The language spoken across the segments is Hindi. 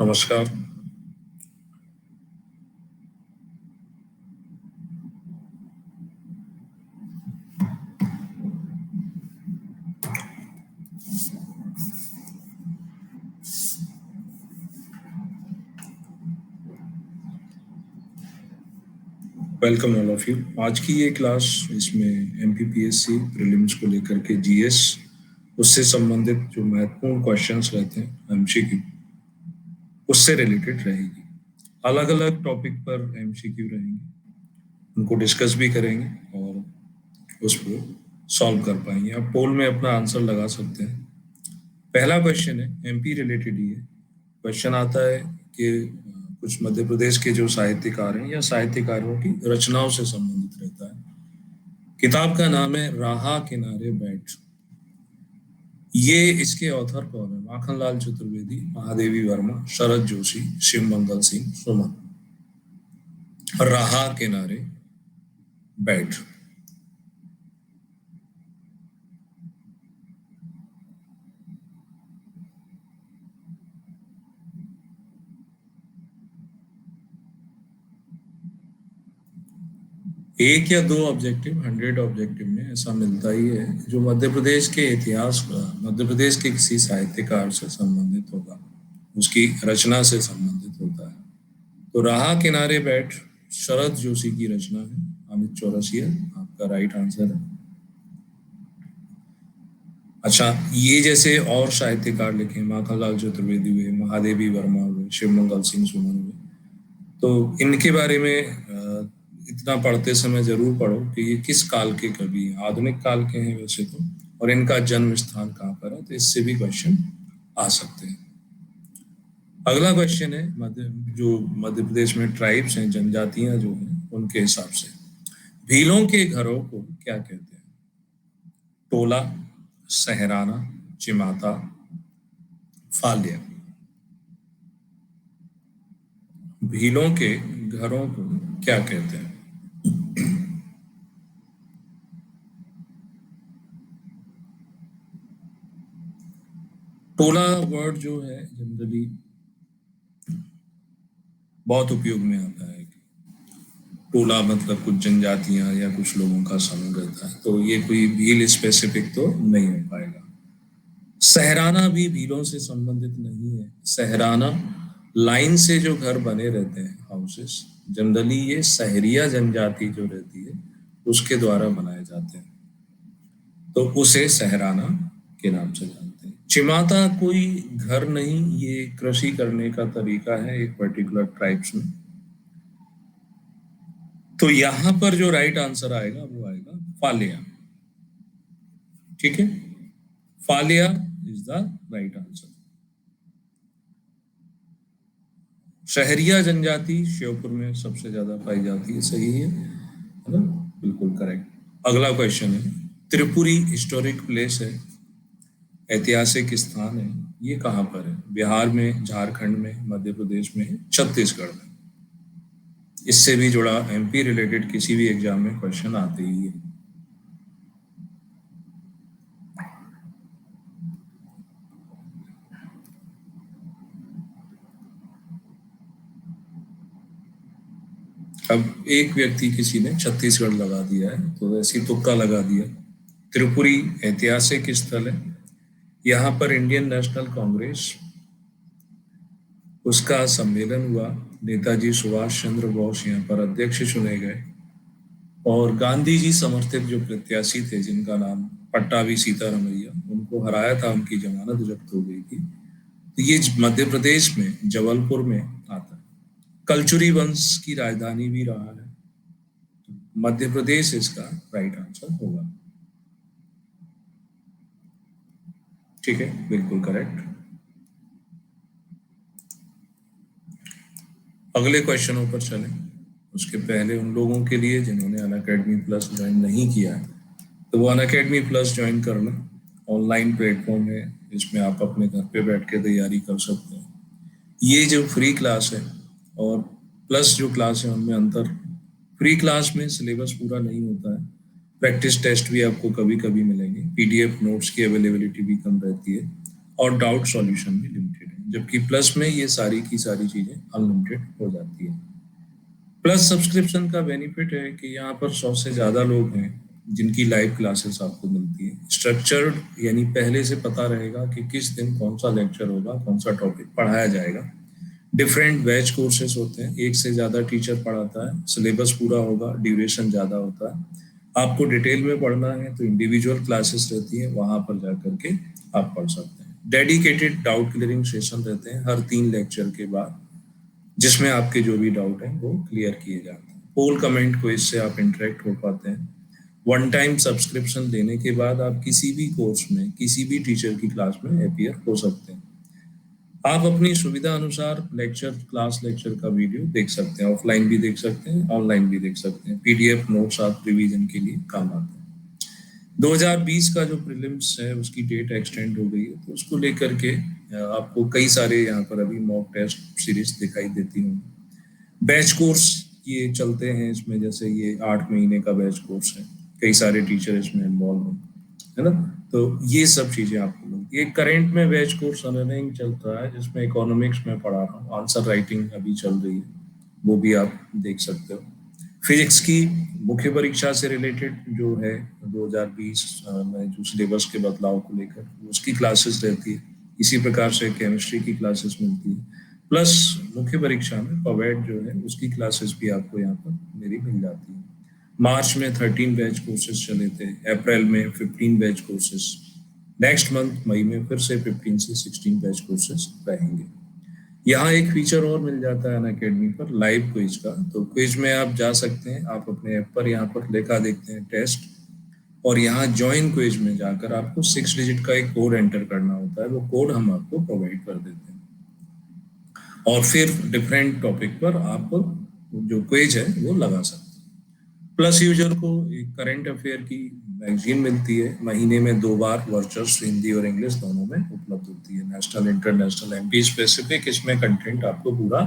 नमस्कार। Welcome all of you. आज की ये क्लास इसमें एमपीपीएससी प्रीलिम्स को लेकर के जीएस उससे संबंधित जो महत्वपूर्ण क्वेश्चंस रहते हैं एमसीक्यू उससे रिलेटेड रहेगी। अलग अलग टॉपिक पर एमसीक्यू रहेंगे, उनको डिस्कस भी करेंगे और उसको सॉल्व कर पाएंगे। आप पोल में अपना आंसर लगा सकते हैं। पहला क्वेश्चन है, एमपी रिलेटेड ही है। क्वेश्चन आता है कि कुछ मध्य प्रदेश के जो साहित्यकार हैं या साहित्यकारों की रचनाओं से संबंधित रहता है। किताब का नाम है राह किनारे बैठ। ये इसके ऑथर कौन है? माखनलाल चतुर्वेदी, महादेवी वर्मा, शरद जोशी, शिव मंगल सिंह सुमन। राह किनारे बैठ। एक या दो ऑब्जेक्टिव 100 ऑब्जेक्टिव में ऐसा मिलता ही है जो मध्य प्रदेश के इतिहास, मध्य प्रदेश के किसी साहित्यकार से संबंधित होगा, उसकी रचना से संबंधित होता है। तो राह किनारे बैठ शरद जोशी की रचना है। अमित चौरसिया आपका राइट आंसर है। अच्छा, ये जैसे और साहित्यकार लिखे, माखनलाल चतुर्वेदी हुए, महादेवी वर्मा हुए, शिव मंगल सिंह सुमन हुए, तो इनके बारे में इतना पढ़ते समय जरूर पढ़ो कि ये किस काल के कवि हैं। आधुनिक काल के हैं वैसे तो, और इनका जन्म स्थान कहाँ पर है, तो इससे भी क्वेश्चन आ सकते हैं। अगला क्वेश्चन है मध्य प्रदेश में ट्राइब्स हैं, जनजातियां जो हैं, उनके हिसाब से भीलों के घरों को क्या कहते हैं? टोला, सहराना, चिमाता, फाल्या। भीलों के घरों को क्या कहते हैं? टोला वर्ड जो है जनरली बहुत उपयोग में आता है। टोला मतलब कुछ जनजातियां या कुछ लोगों का समूह रहता है, तो ये कोई भील स्पेसिफिक तो नहीं हो पाएगा। सहराना भी भीलों से संबंधित नहीं है। सहराना लाइन से जो घर बने रहते हैं, हाउसेस, जनरली ये सहरिया जनजाति जो रहती है उसके द्वारा बनाए जाते हैं, तो उसे सहराना के नाम से जानते हैं। चिमाता कोई घर नहीं, ये कृषि करने का तरीका है एक पर्टिकुलर ट्राइब्स में। तो यहां पर जो राइट आंसर आएगा वो आएगा फालिया। ठीक है, फालिया इज द राइट आंसर। शहरिया जनजाति श्योपुर में सबसे ज्यादा पाई जाती है, सही है ना? बिल्कुल करेक्ट। अगला क्वेश्चन है, त्रिपुरी हिस्टोरिक प्लेस है, ऐतिहासिक स्थान है, ये कहाँ पर है? बिहार में, झारखंड में, मध्य प्रदेश में, छत्तीसगढ़ में। इससे भी जुड़ा एमपी रिलेटेड किसी भी एग्जाम में क्वेश्चन आते ही है। अब एक व्यक्ति किसी ने छत्तीसगढ़ लगा दिया है, तो ऐसी तुक्का लगा दिया। त्रिपुरी ऐतिहासिक स्थल है, यहाँ पर इंडियन नेशनल कांग्रेस उसका सम्मेलन हुआ। नेताजी सुभाष चंद्र बोस यहाँ पर अध्यक्ष चुने गए, और गांधी जी समर्थित जो प्रत्याशी थे जिनका नाम पट्टाभी सीतारमैया, उनको हराया था, उनकी जमानत जब्त हो गई थी। तो ये मध्य प्रदेश में जबलपुर में आता है। कलचुरी वंश की राजधानी भी रहा है। मध्य प्रदेश इसका राइट आंसर होगा। ठीक है, बिल्कुल करेक्ट। अगले क्वेश्चनों पर चलें, उसके पहले उन लोगों के लिए जिन्होंने अनअकैडमी प्लस ज्वाइन नहीं किया है, तो वो अनअकैडमी प्लस ज्वाइन कर लें। ऑनलाइन प्लेटफॉर्म है, इसमें आप अपने घर पे बैठ के तैयारी कर सकते हैं। ये जो फ्री क्लास है और प्लस जो क्लास है उनमें अंतर, फ्री क्लास में सिलेबस पूरा नहीं होता है, प्रैक्टिस टेस्ट भी आपको कभी कभी मिलेंगे, पीडीएफ नोट्स की अवेलेबिलिटी भी कम रहती है, और डाउट सॉल्यूशन भी लिमिटेड है। जबकि प्लस में ये सारी की सारी चीजें अनलिमिटेड हो जाती है। प्लस सब्सक्रिप्शन का बेनिफिट है कि यहाँ पर 100 से ज़्यादा लोग हैं जिनकी लाइव क्लासेस आपको मिलती है। स्ट्रक्चर्ड, यानी पहले से पता रहेगा कि किस दिन कौन सा लेक्चर होगा, कौन सा टॉपिक पढ़ाया जाएगा। डिफरेंट बैच कोर्सेज होते हैं, एक से ज़्यादा टीचर पढ़ाता है, सिलेबस पूरा होगा, ड्यूरेशन ज़्यादा होता है। आपको डिटेल में पढ़ना है तो इंडिविजुअल क्लासेस रहती है, वहाँ पर जा करके आप पढ़ सकते हैं। डेडिकेटेड डाउट क्लियरिंग सेशन रहते हैं हर 3 लेक्चर के बाद, जिसमें आपके जो भी डाउट हैं वो क्लियर किए जाते हैं। पोल कमेंट को इससे आप इंटरेक्ट हो पाते हैं। वन टाइम सब्सक्रिप्शन लेने के बाद आप किसी भी कोर्स में, किसी भी टीचर की क्लास में अपीयर हो सकते हैं। आप अपनी सुविधा अनुसार लेक्चर का वीडियो देख सकते हैं, ऑफलाइन भी देख सकते हैं, ऑनलाइन भी देख सकते हैं। पीडीएफ नोट्स आप रिवीजन के लिए काम आते हैं। 2020 का जो प्रीलिम्स है उसकी डेट एक्सटेंड हो गई है, तो उसको लेकर के आपको कई सारे यहाँ पर अभी मॉक टेस्ट सीरीज दिखाई देती हूँ। बैच कोर्स ये चलते हैं इसमें, जैसे ये 8 महीने का बैच कोर्स है, कई सारे टीचर इसमें इन्वॉल्व हैं, है ना। तो ये सब चीजें आपको मिलती है। करंट में बैच कोर्स रनिंग चल रहा है जिसमें इकोनॉमिक्स में पढ़ा रहा हूँ, आंसर राइटिंग अभी चल रही है, वो भी आप देख सकते हो। फिजिक्स की मुख्य परीक्षा से रिलेटेड जो है 2020 में जो सिलेबस के बदलाव को लेकर उसकी क्लासेस रहती है। इसी प्रकार से केमिस्ट्री की क्लासेस मिलती है। प्लस मुख्य परीक्षा में पवेट जो है उसकी क्लासेस भी आपको यहाँ पर मेरी मिल जाती है। मार्च में 13 बैच कोर्सेज चले थे, अप्रैल में 15 बैच कोर्सेज, नेक्स्ट मंथ मई में फिर से 15 से 16 बैच कोर्सेज रहेंगे। यहाँ एक फीचर और मिल जाता है अनअकैडमी पर, लाइव क्विज का। तो क्विज में आप जा सकते हैं, आप अपने ऐप पर यहाँ पर लिखा देखते हैं टेस्ट, और यहाँ ज्वाइन क्विज में जाकर आपको 6 डिजिट का एक कोड एंटर करना होता है। वो कोड हम आपको प्रोवाइड कर देते हैं, और फिर डिफरेंट टॉपिक पर आप जो क्विज है वो लगा सकते हैं। प्लस यूजर को एक करंट अफेयर की मैगजीन मिलती है, महीने में 2 बार, वर्चर्स हिंदी और इंग्लिश दोनों में उपलब्ध होती है। नेशनल, इंटरनेशनल, एमपी स्पेसिफिक इसमें कंटेंट आपको पूरा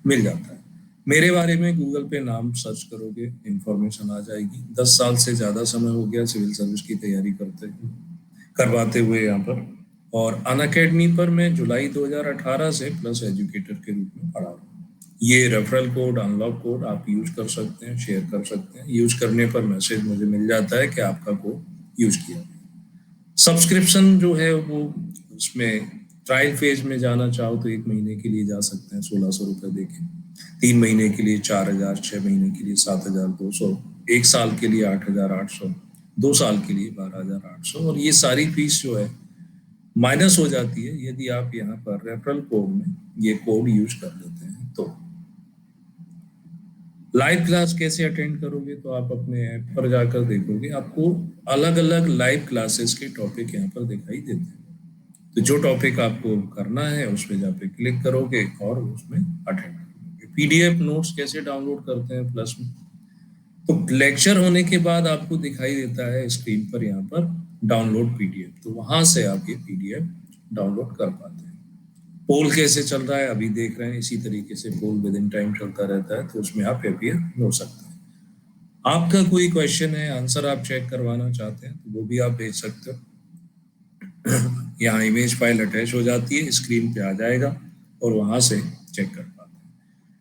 मिल जाता है। मेरे बारे में गूगल पे नाम सर्च करोगे, इंफॉर्मेशन आ जाएगी। 10 साल से ज़्यादा समय हो गया सिविल सर्विस की तैयारी करवाते हुए यहाँ पर। और अनअकैडमी पर मैं जुलाई 2018 से प्लस एजुकेटर के रूप में पढ़ा रहा हूँ। ये रेफरल कोड, अनलॉक कोड आप यूज कर सकते हैं, शेयर कर सकते हैं। यूज करने पर मैसेज मुझे मिल जाता है कि आपका कोड यूज किया। सब्सक्रिप्शन जो है वो, उसमें ट्रायल फेज में जाना चाहो तो 1 महीने के लिए जा सकते हैं 1600 रुपये देके, 3 महीने के लिए 4000, 6 महीने के लिए 7200, 1 साल के लिए 8800, 2 साल के लिए 12800। और ये सारी फीस जो है माइनस हो जाती है यदि आप यहाँ पर रेफरल कोड में ये कोड यूज कर लेते हैं। तो लाइव क्लास कैसे अटेंड करोगे, तो आप अपने ऐप पर जाकर देखोगे, आपको अलग अलग लाइव क्लासेस के टॉपिक यहाँ पर दिखाई देते हैं। तो जो टॉपिक आपको करना है उस पर जाकर क्लिक करोगे और उसमें अटेंड करोगे। पीडीएफ नोट्स कैसे डाउनलोड करते हैं प्लस में, तो लेक्चर होने के बाद आपको दिखाई देता है स्क्रीन पर यहाँ पर डाउनलोड पीडीएफ, तो वहां से आप ये पीडीएफ डाउनलोड कर पाते हैं। पोल कैसे चल रहा है अभी देख रहे हैं, इसी तरीके से पोल विद इन टाइम चलता रहता है, तो उसमें आप अपीयर हो सकते हैं। आपका कोई क्वेश्चन है, आंसर आप चेक करवाना चाहते हैं तो वो भी आप भेज सकते हो। यहाँ इमेज फाइल अटैच हो जाती है, स्क्रीन पे आ जाएगा और वहां से चेक कर पाते हैं।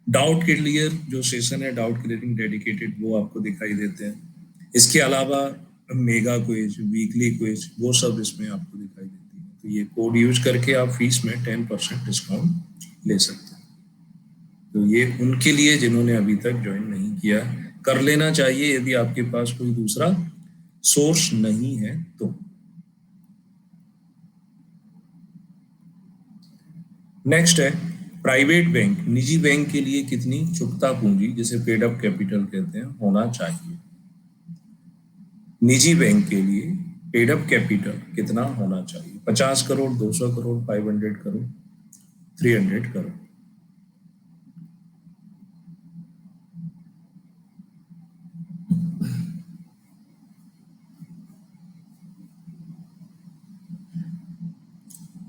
डाउट क्लियर जो सेशन है, डाउट क्लियरिंग डेडिकेटेड, वो आपको दिखाई देते हैं। इसके अलावा मेगा क्विज, वीकली क्विज, वो सब इसमें आपको दिखाई देती है। तो ये कोड यूज करके आप फीस में 10% डिस्काउंट ले सकते हैं। तो ये उनके लिए जिन्होंने अभी तक ज्वाइन नहीं किया, कर लेना चाहिए यदि आपके पास कोई दूसरा सोर्स नहीं है तो। नेक्स्ट है प्राइवेट बैंक, निजी बैंक के लिए कितनी चुकता पूंजी, जिसे पेड अप कैपिटल कहते हैं, होना चाहिए। निजी बैंक के लिए पेड अप कैपिटल कितना होना चाहिए? 50 करोड़, 200 करोड़, 500 करोड़, 300 करोड़।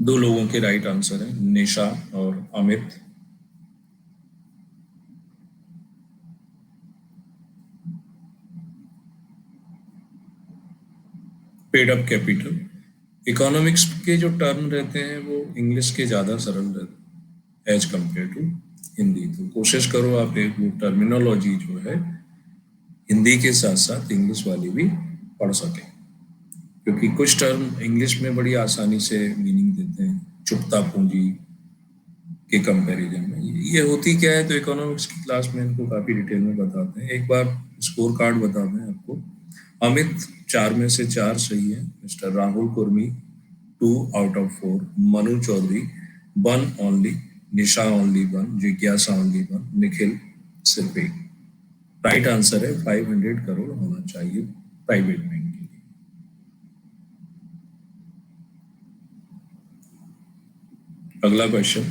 दो लोगों के राइट आंसर है, निशा और Amit. Paid up capital economics के जो टर्म रहते हैं वो इंग्लिश के ज़्यादा सरल रहते हैं एज कम्पेयर टू हिंदी। तो कोशिश करो आप एक वो टर्मिनोलॉजी जो है हिंदी के साथ साथ इंग्लिश वाली भी पढ़ सकें, क्योंकि कुछ टर्म इंग्लिश में बड़ी आसानी से मीनिंग देते हैं चुकता पूंजी के कंपैरिजन में। ये होती क्या है, तो इकोनॉमिक्स की क्लास में इनको काफ़ी डिटेल में बताते हैं। एक बार स्कोर कार्ड बताते हैं आपको। अमित 4 में से 4 सही है। Mister Rahul Kurmi 2 out of 4। Manu Chaudhary 1 only. Nisha only 1। जिज्ञासा ओनली 1। निखिल सिर्फ 1। राइट आंसर है 500 करोड़ होना चाहिए प्राइवेट बैंक के लिए। अगला क्वेश्चन,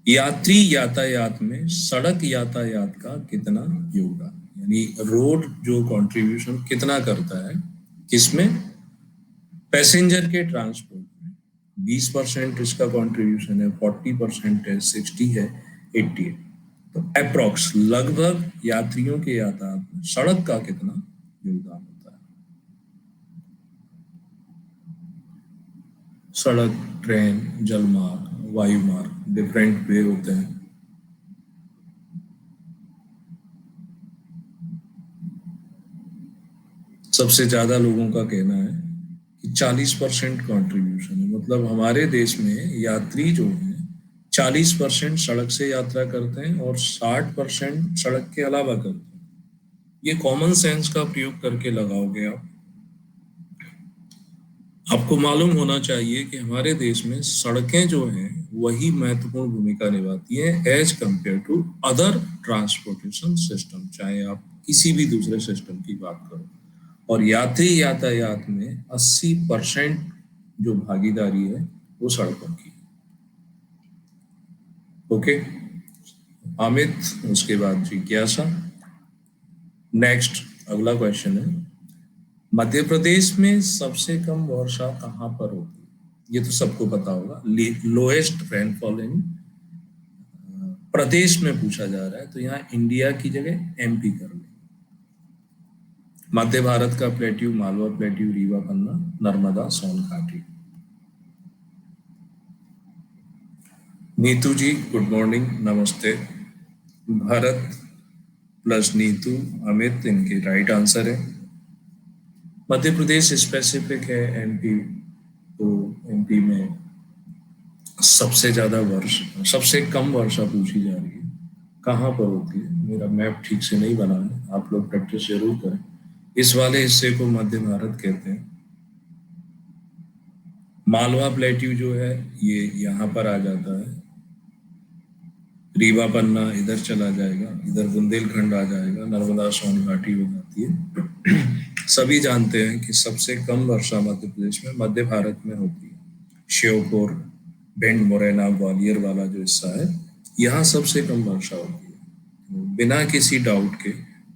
यात्री यातायात में सड़क यातायात का कितना योगदान, यानी रोड जो कंट्रीब्यूशन कितना करता है किसमें, पैसेंजर के ट्रांसपोर्ट में 20% इसका कंट्रीब्यूशन है, 40% है, 60 है, 80 है। तो अप्रोक्स लगभग यात्रियों के यातायात में सड़क का कितना योगदान होता है। सड़क, ट्रेन, जलमार्ग, वायुमार्ग, डिफरेंट वे होते हैं। सबसे ज्यादा लोगों का कहना है कि 40% कॉन्ट्रीब्यूशन है। मतलब हमारे देश में यात्री जो है 40% सड़क से यात्रा करते हैं और 60% सड़क के अलावा करते हैं। ये कॉमन सेंस का प्रयोग करके लगाओगे आप। आपको मालूम होना चाहिए कि हमारे देश में सड़कें जो हैं वही महत्वपूर्ण भूमिका निभाती हैं as compare to other transportation system, चाहे आप किसी भी दूसरे सिस्टम की बात करो। और यात्री यातायात में 80% जो भागीदारी है वो सड़कों की। ओके अमित, उसके बाद जिज्ञासा। नेक्स्ट अगला क्वेश्चन है, मध्य प्रदेश में सबसे कम वर्षा कहाँ पर होती है। ये तो सबको पता होगा, लोएस्ट रेनफॉल इन प्रदेश में पूछा जा रहा है, तो यहाँ इंडिया की जगह एमपी कर ले। मध्य भारत का प्लेट्यू, मालवा प्लेट्यू, रीवा पन्ना, नर्मदा, सोन घाटी। नीतू जी गुड मॉर्निंग, नमस्ते। भारत प्लस नीतू, अमित इनके राइट आंसर है। मध्य प्रदेश स्पेसिफिक है, एमपी तो एमपी में सबसे ज्यादा सबसे कम वर्षा पूछी जा रही है, कहाँ पर होती है। मेरा मैप ठीक से नहीं बना है, आप लोग प्रैक्टिस जरूर करें। इस वाले हिस्से को मध्य भारत कहते हैं। मालवा प्लेट्यू जो है ये यहाँ पर आ जाता है, रीवा पन्ना इधर चला जाएगा, इधर बुंदेलखंड आ जाएगा, नर्मदा सोन घाटी हो जाती है। सभी जानते हैं कि सबसे कम वर्षा मध्य प्रदेश में मध्य भारत में होती है। श्योपुर, भिंड, मुरैना, ग्वालियर वाला जो हिस्सा है यहाँ सबसे कम वर्षा होती है। बिना किसी डाउट के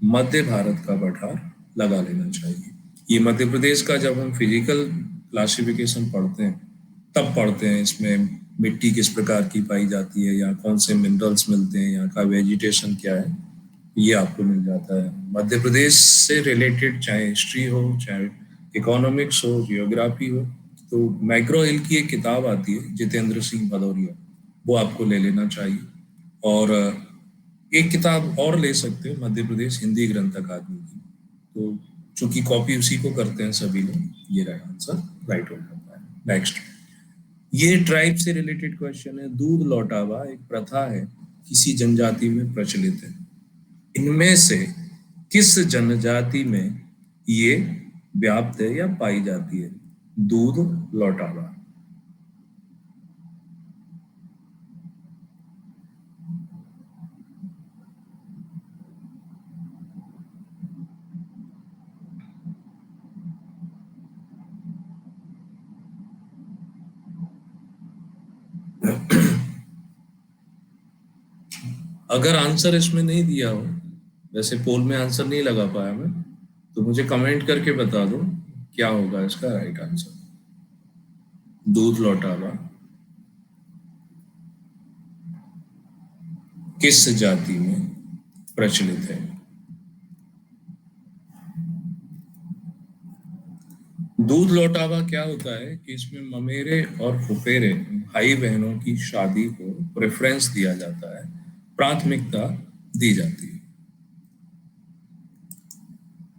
मध्य भारत का पठार लगा लेना चाहिए। ये मध्य प्रदेश का जब हम फिजिकल क्लासिफिकेशन पढ़ते हैं तब पढ़ते हैं, इसमें मिट्टी किस प्रकार की पाई जाती है, या कौन से मिनरल्स मिलते हैं, यहाँ का वेजिटेशन क्या है, ये आपको मिल जाता है। मध्य प्रदेश से रिलेटेड चाहे हिस्ट्री हो, चाहे इकोनॉमिक्स हो, जियोग्राफी हो, तो मैक्रो हिल की एक किताब आती है जितेंद्र सिंह भदौरिया, वो आपको ले लेना चाहिए। और एक किताब और ले सकते हो, मध्य प्रदेश हिंदी ग्रंथ अकादमी की, तो चूंकि कॉपी उसी को करते हैं सभी लोग, ये राइट आंसर राइट हो जाता है। नेक्स्ट, ये ट्राइब से रिलेटेड क्वेश्चन है। दूध लौटावा एक प्रथा है, किसी जनजाति में प्रचलित है। इनमें से किस जनजाति में ये व्याप्त है या पाई जाती है, दूध लौटावा। अगर आंसर इसमें नहीं दिया हो, वैसे पोल में आंसर नहीं लगा पाया मैं, तो मुझे कमेंट करके बता दो क्या होगा इसका राइट आंसर। दूध लौटावा किस जाति में प्रचलित है। दूध लौटावा क्या होता है कि इसमें ममेरे और फुफेरे भाई बहनों की शादी को प्रेफरेंस दिया जाता है, प्राथमिकता दी जाती है,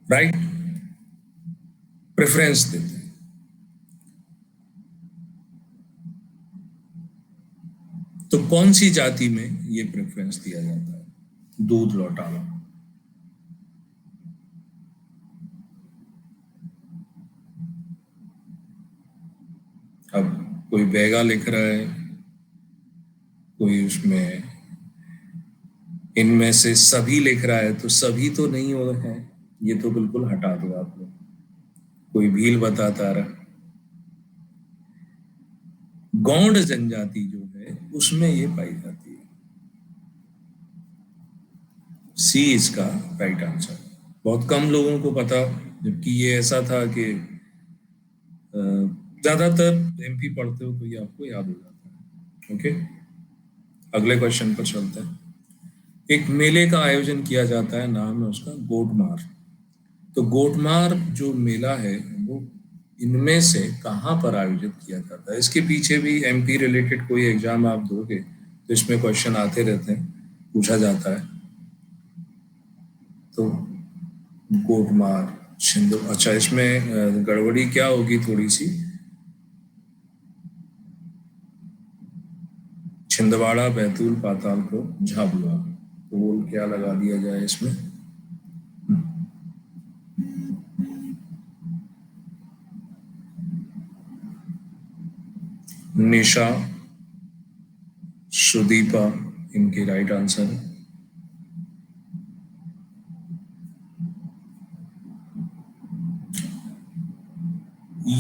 राइट? प्रेफरेंस देते हैं। तो कौन सी जाति में ये प्रेफरेंस दिया जाता है, दूध लौटावा? अब कोई बैगा लिख रहा है, कोई उसमें इनमें से सभी लिख रहा है, तो सभी तो नहीं हो है, ये तो बिल्कुल हटा दो आप लोग। कोई भील बताता रहा। गौंड जनजाति जो है उसमें ये पाई जाती है। सी इसका राइट आंसर। बहुत कम लोगों को पता, जबकि ये ऐसा था कि ज्यादातर एमपी पढ़ते हो तो ये आपको याद हो जाता है। ओके, अगले क्वेश्चन पर चलते हैं। एक मेले का आयोजन किया जाता है, नाम है उसका गोटमार। तो गोटमार जो मेला है वो इनमें से कहाँ पर आयोजित किया जाता है? इसके पीछे भी एमपी रिलेटेड कोई एग्जाम आप दोगे तो इसमें क्वेश्चन आते रहते हैं, पूछा जाता है। तो गोटमार छिंद, अच्छा इसमें गड़बड़ी क्या होगी थोड़ी सी, छिंदवाड़ा, बैतूल, पातालकोट, झाबुआ, तो बोल क्या लगा दिया जाए इसमें? निशा, सुदीपा इनके राइट आंसर है।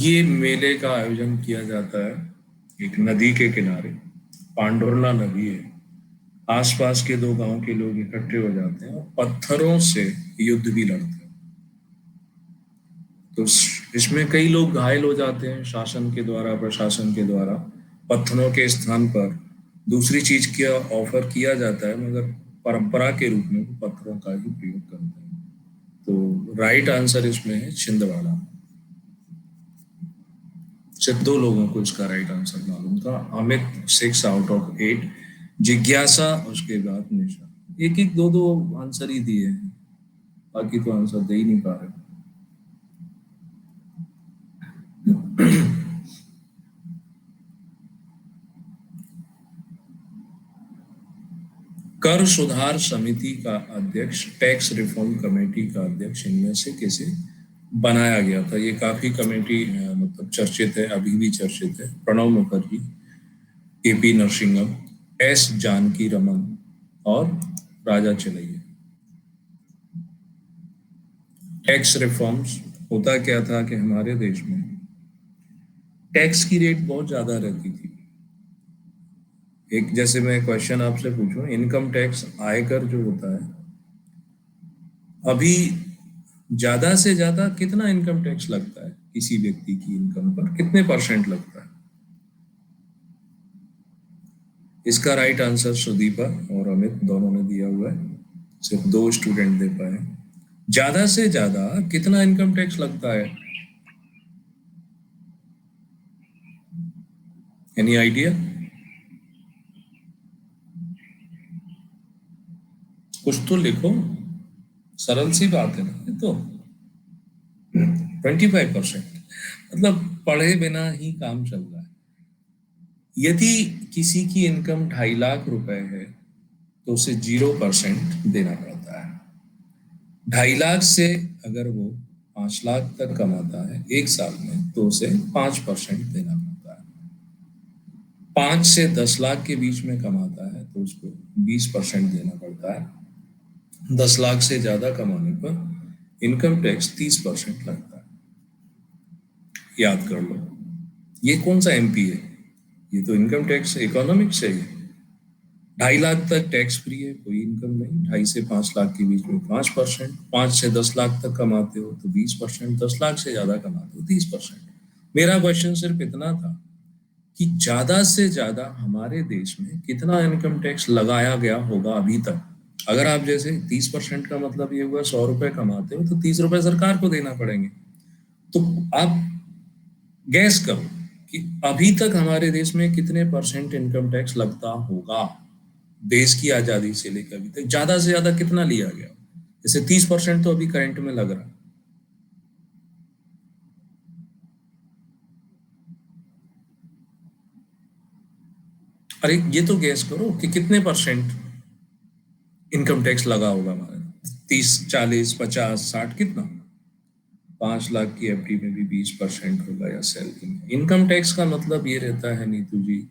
ये मेले का आयोजन किया जाता है एक नदी के किनारे, पांडुरना नदी है। आसपास के दो गांव के लोग इकट्ठे हो जाते हैं और पत्थरों से युद्ध भी लड़ते हैं। तो इसमें कई लोग घायल हो जाते हैं शासन के द्वारा, प्रशासन के द्वारा। पत्थरों के स्थान पर दूसरी चीज का ऑफर किया जाता है, मगर परंपरा के रूप में वो पत्थरों का ही प्रयोग करते हैं। तो राइट आंसर इसमें है छिंदवाड़ा। सिर्फ दो लोगों को इसका राइट आंसर मालूम था, अमित 6 आउट ऑफ 8, जिज्ञासा उसके बाद निशा। एक एक दो दो आंसर ही दिए हैं, बाकी तो आंसर दे ही नहीं पा रहे। कर सुधार समिति का अध्यक्ष, टैक्स रिफॉर्म कमेटी का अध्यक्ष, इनमें से किसे बनाया गया था? ये काफी कमेटी मतलब चर्चित है, अभी भी चर्चित है। प्रणब मुखर्जी, केपी नरसिंहम, एस जानकी रमन और राजा चलैया। टैक्स रिफॉर्म्स होता क्या था कि हमारे देश में टैक्स की रेट बहुत ज्यादा रहती थी। एक जैसे मैं क्वेश्चन आपसे पूछूं, इनकम टैक्स, आयकर जो होता है, अभी ज्यादा से ज्यादा कितना इनकम टैक्स लगता है किसी व्यक्ति की इनकम पर, कितने परसेंट लगता है? इसका राइट आंसर सुदीपा और अमित दोनों ने दिया हुआ है, सिर्फ 2 स्टूडेंट दे पाए। ज्यादा से ज्यादा कितना इनकम टैक्स लगता है? Any idea? कुछ तो लिखो, सरल सी बात है ना ये तो। 25%, मतलब पढ़े बिना ही काम चल रहा है। यदि किसी की इनकम 2.5 लाख रुपए है तो उसे 0% देना पड़ता है। 2.5 लाख से अगर वो 5 लाख तक कमाता है एक साल में तो उसे 5% देना पड़ता है। 5 से 10 लाख के बीच में कमाता है तो उसको 20% देना पड़ता है। 10 लाख से ज्यादा कमाने पर इनकम टैक्स 30% लगता है। याद कर लो, ये कौन सा एमपी है? ये तो इनकम टैक्स इकोनॉमिक्स है। 2.5 लाख तक टैक्स फ्री है, कोई इनकम नहीं। 2.5 से 5 लाख के बीच में 5%, 5 से 10 लाख तक कमाते हो तो 20%, 10 लाख से ज्यादा कमाते हो 30%। मेरा क्वेश्चन सिर्फ इतना था कि ज्यादा से ज्यादा हमारे देश में कितना इनकम टैक्स लगाया गया होगा अभी तक। अगर आप जैसे 30% का मतलब ये हुआ 100 रुपए कमाते हो तो 30 रुपए सरकार को देना पड़ेंगे। तो आप गैस करो कि अभी तक हमारे देश में कितने परसेंट इनकम टैक्स लगता होगा। देश की आजादी से लेकर अभी तक ज्यादा से ज्यादा कितना लिया गया? जैसे 30% तो अभी करंट में लग रहा है। अरे ये तो गैस करो कि कितने परसेंट इनकम टैक्स लगा होगा हमारे। 30, 40, 50, 60 कितना? 5 लाख की एफडी में भी 20% होगा या सैलरी में। इनकम टैक्स का मतलब ये रहता है नीतू जी,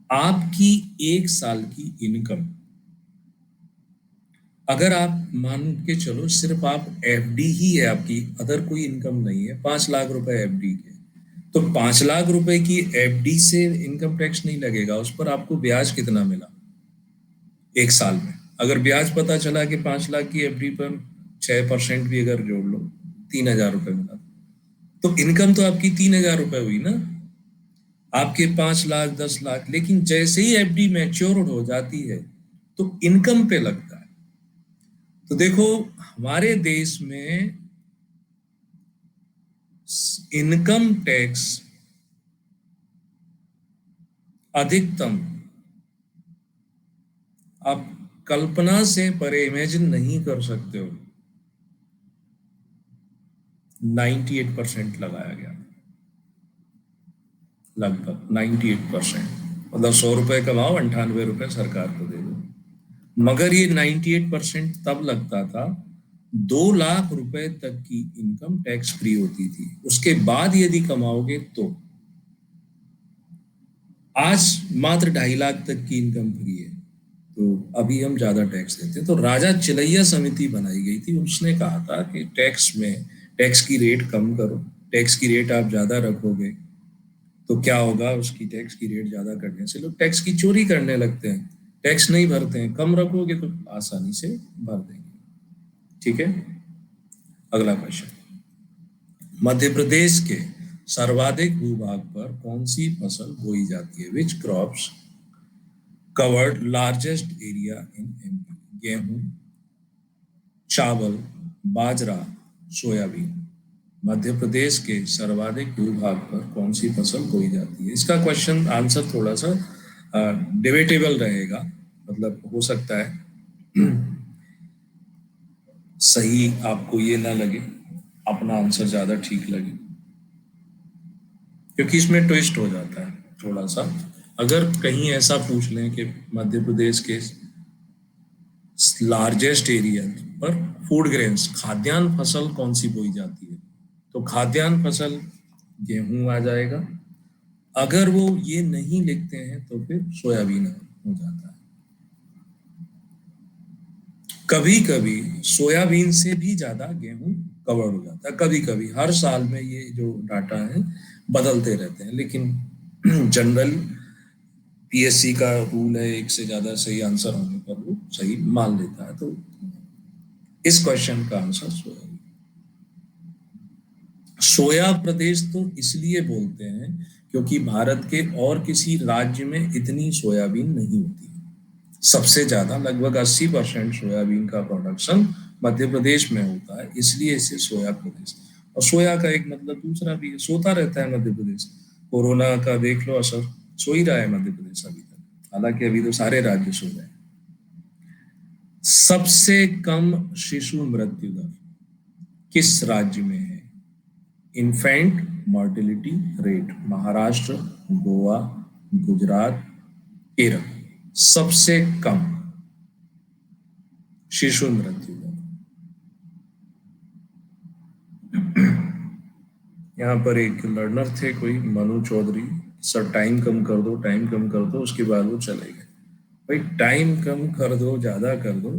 आपकी एक साल की इनकम, अगर आप मान के चलो सिर्फ आप एफडी ही है आपकी, अदर कोई इनकम नहीं है, 5 लाख रुपए एफडी के, तो 5 लाख रुपए की एफडी से इनकम टैक्स नहीं लगेगा। उस पर आपको ब्याज कितना मिला एक साल में? अगर ब्याज पता चला कि 5 लाख की एफडी पर 6% भी अगर जोड़ लो, 3,000 रुपए मिला, तो इनकम तो आपकी 3,000 रुपए हुई ना। आपके 5 लाख 10 लाख, लेकिन जैसे ही एफडी मैच्योर हो जाती है तो इनकम पे लगता है। तो देखो, हमारे देश में इनकम टैक्स अधिकतम, आप कल्पना से परे इमेजिन नहीं कर सकते हो, 98% लगाया गया। लगभग 98%। मतलब 100 रुपए कमाओ, 98 रुपए सरकार को दे दो। मगर ये 98% तब लगता था 2 लाख रुपए तक की इनकम टैक्स फ्री होती थी। उसके बाद यदि कमाओगे तो, आज मात्र 2.5 लाख तक की इनकम फ्री है। तो अभी हम ज्यादा टैक्स देते हैं। तो राजा चिलैया समिति बनाई गई थी, उसने कहा था कि टैक्स की रेट कम करो। टैक्स की रेट आप ज्यादा रखोगे तो क्या होगा, उसकी टैक्स की रेट ज्यादा करने से लोग टैक्स की चोरी करने लगते हैं, टैक्स नहीं भरते हैं। कम रखोगे तो आसानी से भर देंगे। ठीक है, अगला क्वेश्चन। मध्य प्रदेश के सर्वाधिक भूभाग पर कौन सी फसल बोई जाती है? Which crops covered largest area in MP? गेहूं, चावल, बाजरा, सोयाबीन। मध्य प्रदेश के सर्वाधिक भूभाग पर कौन सी फसल बोई जाती है? इसका क्वेश्चन आंसर थोड़ा सा डिबेटेबल रहेगा। मतलब हो सकता है सही आपको ये ना लगे, अपना आंसर ज्यादा ठीक लगे, क्योंकि इसमें ट्विस्ट हो जाता है थोड़ा सा। अगर कहीं ऐसा पूछ लें कि मध्य प्रदेश के लार्जेस्ट एरिया पर फूड ग्रेन्स, खाद्यान्न फसल कौन सी बोई जाती है, तो खाद्यान्न फसल गेहूं आ जाएगा। अगर वो ये नहीं लिखते हैं तो फिर सोयाबीन हो जाता है। कभी कभी सोयाबीन से भी ज्यादा गेहूं कवर हो जाता है, कभी कभी। हर साल में ये जो डाटा है बदलते रहते हैं, लेकिन जनरल पीएससी का रूल है, एक से ज्यादा सही आंसर होने पर वो सही मान लेता है। तो इस क्वेश्चन का आंसर सोयाबीन। सोया प्रदेश तो इसलिए बोलते हैं क्योंकि भारत के और किसी राज्य में इतनी सोयाबीन नहीं होती। सबसे ज्यादा लगभग 80% सोयाबीन का प्रोडक्शन मध्य प्रदेश में होता है, इसलिए इसे सोया प्रदेश। और सोया का एक मतलब दूसरा भी है, सोता रहता है मध्य प्रदेश। कोरोना का देख लो असर, सो ही रहा है मध्य प्रदेश अभी तक, हालांकि अभी तो सारे राज्य सो रहे हैं। सबसे कम शिशु मृत्यु दर किस राज्य में है? Infant mortality rate, Maharashtra, Goa, Gujarat, Kerala. सबसे कम शिशु मृत्यु दर। यहाँ पर एक लर्नर थे कोई, मनु चौधरी, सर टाइम कम कर दो, टाइम कम कर दो, उसके बाद वो चले गए। भाई टाइम कम कर दो, ज्यादा कर दो,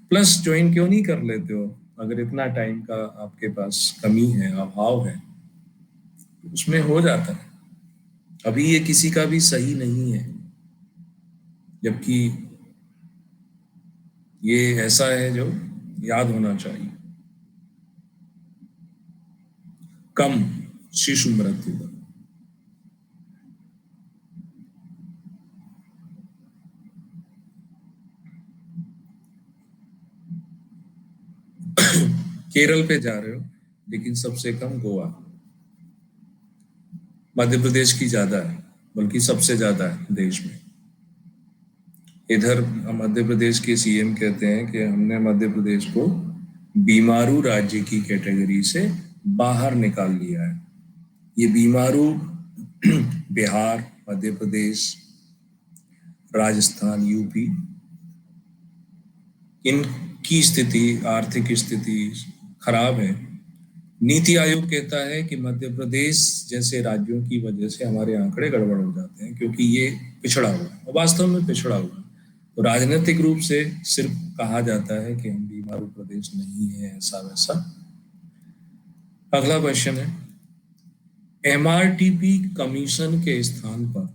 प्लस ज्वाइन क्यों नहीं कर लेते हो? अगर इतना टाइम का आपके पास कमी है, अभाव है, तो उसमें हो जाता है। अभी ये किसी का भी सही नहीं है, जबकि ये ऐसा है जो याद होना चाहिए। कम शिशु मृत्यु दर। केरल पे जा रहे हो, लेकिन सबसे कम गोवा। मध्य प्रदेश की ज्यादा है, बल्कि सबसे ज्यादा है देश में। इधर मध्य प्रदेश के सीएम कहते हैं कि हमने मध्य प्रदेश को बीमारू राज्य की कैटेगरी से बाहर निकाल लिया है। ये बीमारू बिहार, मध्य प्रदेश, राजस्थान, यूपी, इनकी स्थिति, आर्थिक स्थिति खराब है। नीति आयोग कहता है कि मध्य प्रदेश जैसे राज्यों की वजह से हमारे आंकड़े गड़बड़ हो जाते हैं, क्योंकि ये पिछड़ा हुआ है, वास्तव में पिछड़ा हुआ है। तो राजनीतिक रूप से सिर्फ कहा जाता है कि हम बीमारू प्रदेश नहीं है, ऐसा वैसा। अगला क्वेश्चन है, एमआरटीपी कमीशन के स्थान पर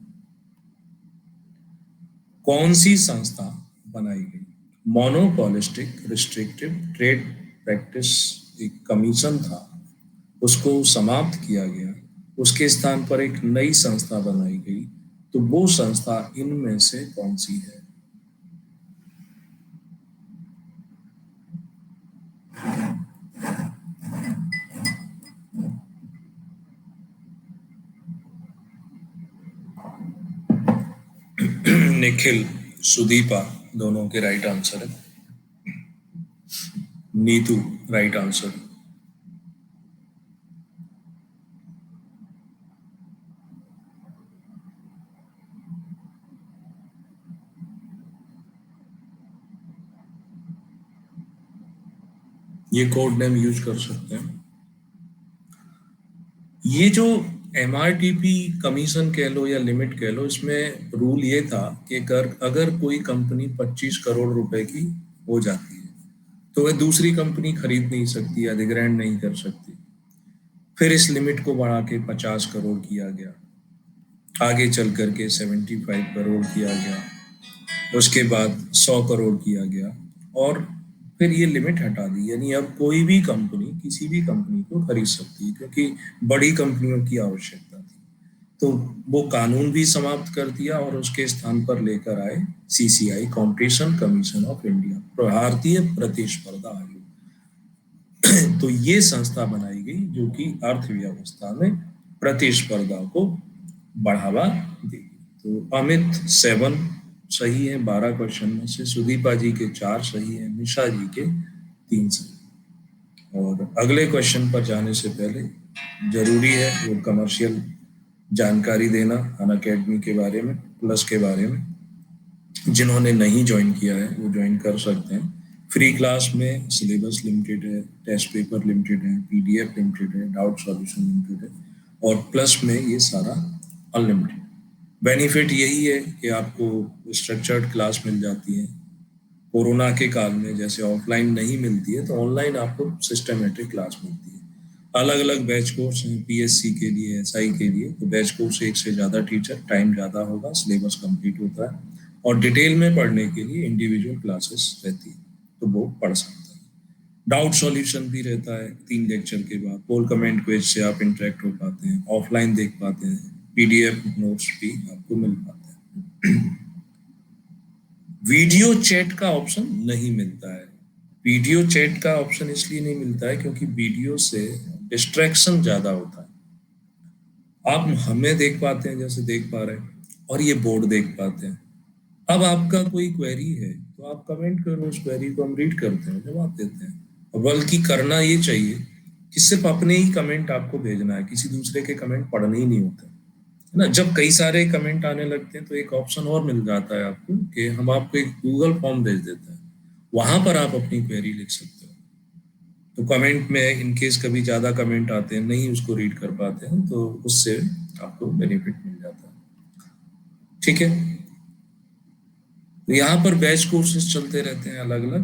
कौन सी संस्था बनाई गई? मोनोपोलिस्टिक रिस्ट्रिक्टिव ट्रेड प्रैक्टिस एक कमीशन था, उसको समाप्त किया गया, उसके स्थान पर एक नई संस्था बनाई गई। तो वो संस्था इनमें से कौन सी है? निखिल, सुदीपा दोनों के राइट आंसर है। Neetu right answer. ये कोड नेम यूज कर सकते हैं। ये जो एमआरटीपी कमीशन कह लो या लिमिट कह लो, इसमें रूल ये था कि अगर कोई कंपनी 25 करोड़ रुपए की हो जाती है तो वह दूसरी कंपनी खरीद नहीं सकती, अधिग्रहण नहीं कर सकती। फिर इस लिमिट को बढ़ा के 50 करोड़ किया गया, आगे चल करके 75 करोड़ किया गया, उसके बाद 100 करोड़ किया गया, और फिर ये लिमिट हटा दी। यानी अब कोई भी कंपनी किसी भी कंपनी को खरीद सकती है, क्योंकि बड़ी कंपनियों की आवश्यकता थी। तो वो कानून भी समाप्त कर दिया और उसके स्थान पर लेकर आए CCI, competition commission of India, भारतीय प्रतिस्पर्धा आयोग। तो ये संस्था बनाई गई जो कि अर्थव्यवस्था में प्रतिस्पर्धा को बढ़ावा देगी। तो अमित 7 सही है 12 क्वेश्चन में से, सुदीपा जी के 4 सही है, निशा जी के 3 सही। और अगले क्वेश्चन पर जाने से पहले जरूरी है वो कमर्शियल जानकारी देना अनअकैडमी के बारे में, प्लस के बारे में। जिन्होंने नहीं ज्वाइन किया है वो ज्वाइन कर सकते हैं। फ्री क्लास में सिलेबस लिमिटेड है, टेस्ट पेपर लिमिटेड है, पीडीएफ लिमिटेड है, डाउट सॉल्यूशन लिमिटेड है, और प्लस में ये सारा अनलिमिटेड। बेनिफिट यही है कि आपको स्ट्रक्चर्ड क्लास मिल जाती है। कोरोना के काल में जैसे ऑफलाइन नहीं मिलती है, तो ऑनलाइन आपको सिस्टमेटिक क्लास मिलती है। अलग अलग बैच कोर्स हैं पीएससी के लिए, एसआई के लिए। तो बैच कोर्स एक से ज़्यादा टीचर, टाइम ज़्यादा होगा, सिलेबस कंप्लीट होता है, और डिटेल में पढ़ने के लिए इंडिविजुअल क्लासेस रहती है, तो वो पढ़ सकता है। डाउट सॉल्यूशन भी रहता है 3 लेक्चर के बाद, पोल कमेंट क्विज से आप इंटरेक्ट हो पाते हैं, ऑफलाइन देख पाते हैं, पीडीएफ नोट्स भी आपको मिल पाते हैं। वीडियो चैट का ऑप्शन नहीं मिलता है। वीडियो चैट का ऑप्शन इसलिए नहीं मिलता है क्योंकि वीडियो से डिस्ट्रैक्शन ज्यादा होता है। आप हमें देख पाते हैं जैसे देख पा रहे हैं, और ये बोर्ड देख पाते हैं। अब आपका कोई क्वेरी है तो आप कमेंट करो, उस क्वेरी को हम रीड करते हैं, जवाब देते हैं। बल्कि करना ये चाहिए कि सिर्फ अपने ही कमेंट आपको भेजना है, किसी दूसरे के कमेंट पढ़ने ही नहीं होते, है ना। जब कई सारे कमेंट आने लगते हैं तो एक ऑप्शन और मिल जाता है आपको कि हम आपको एक गूगल फॉर्म भेज देते हैं, वहां पर आप अपनी क्वेरी लिख सकते हो। तो कमेंट में इनकेस कभी ज्यादा कमेंट आते हैं, नहीं उसको रीड कर पाते हैं, तो उससे आपको बेनिफिट मिल जाता है। ठीक है, तो यहाँ पर बैच कोर्सेज चलते रहते हैं अलग अलग।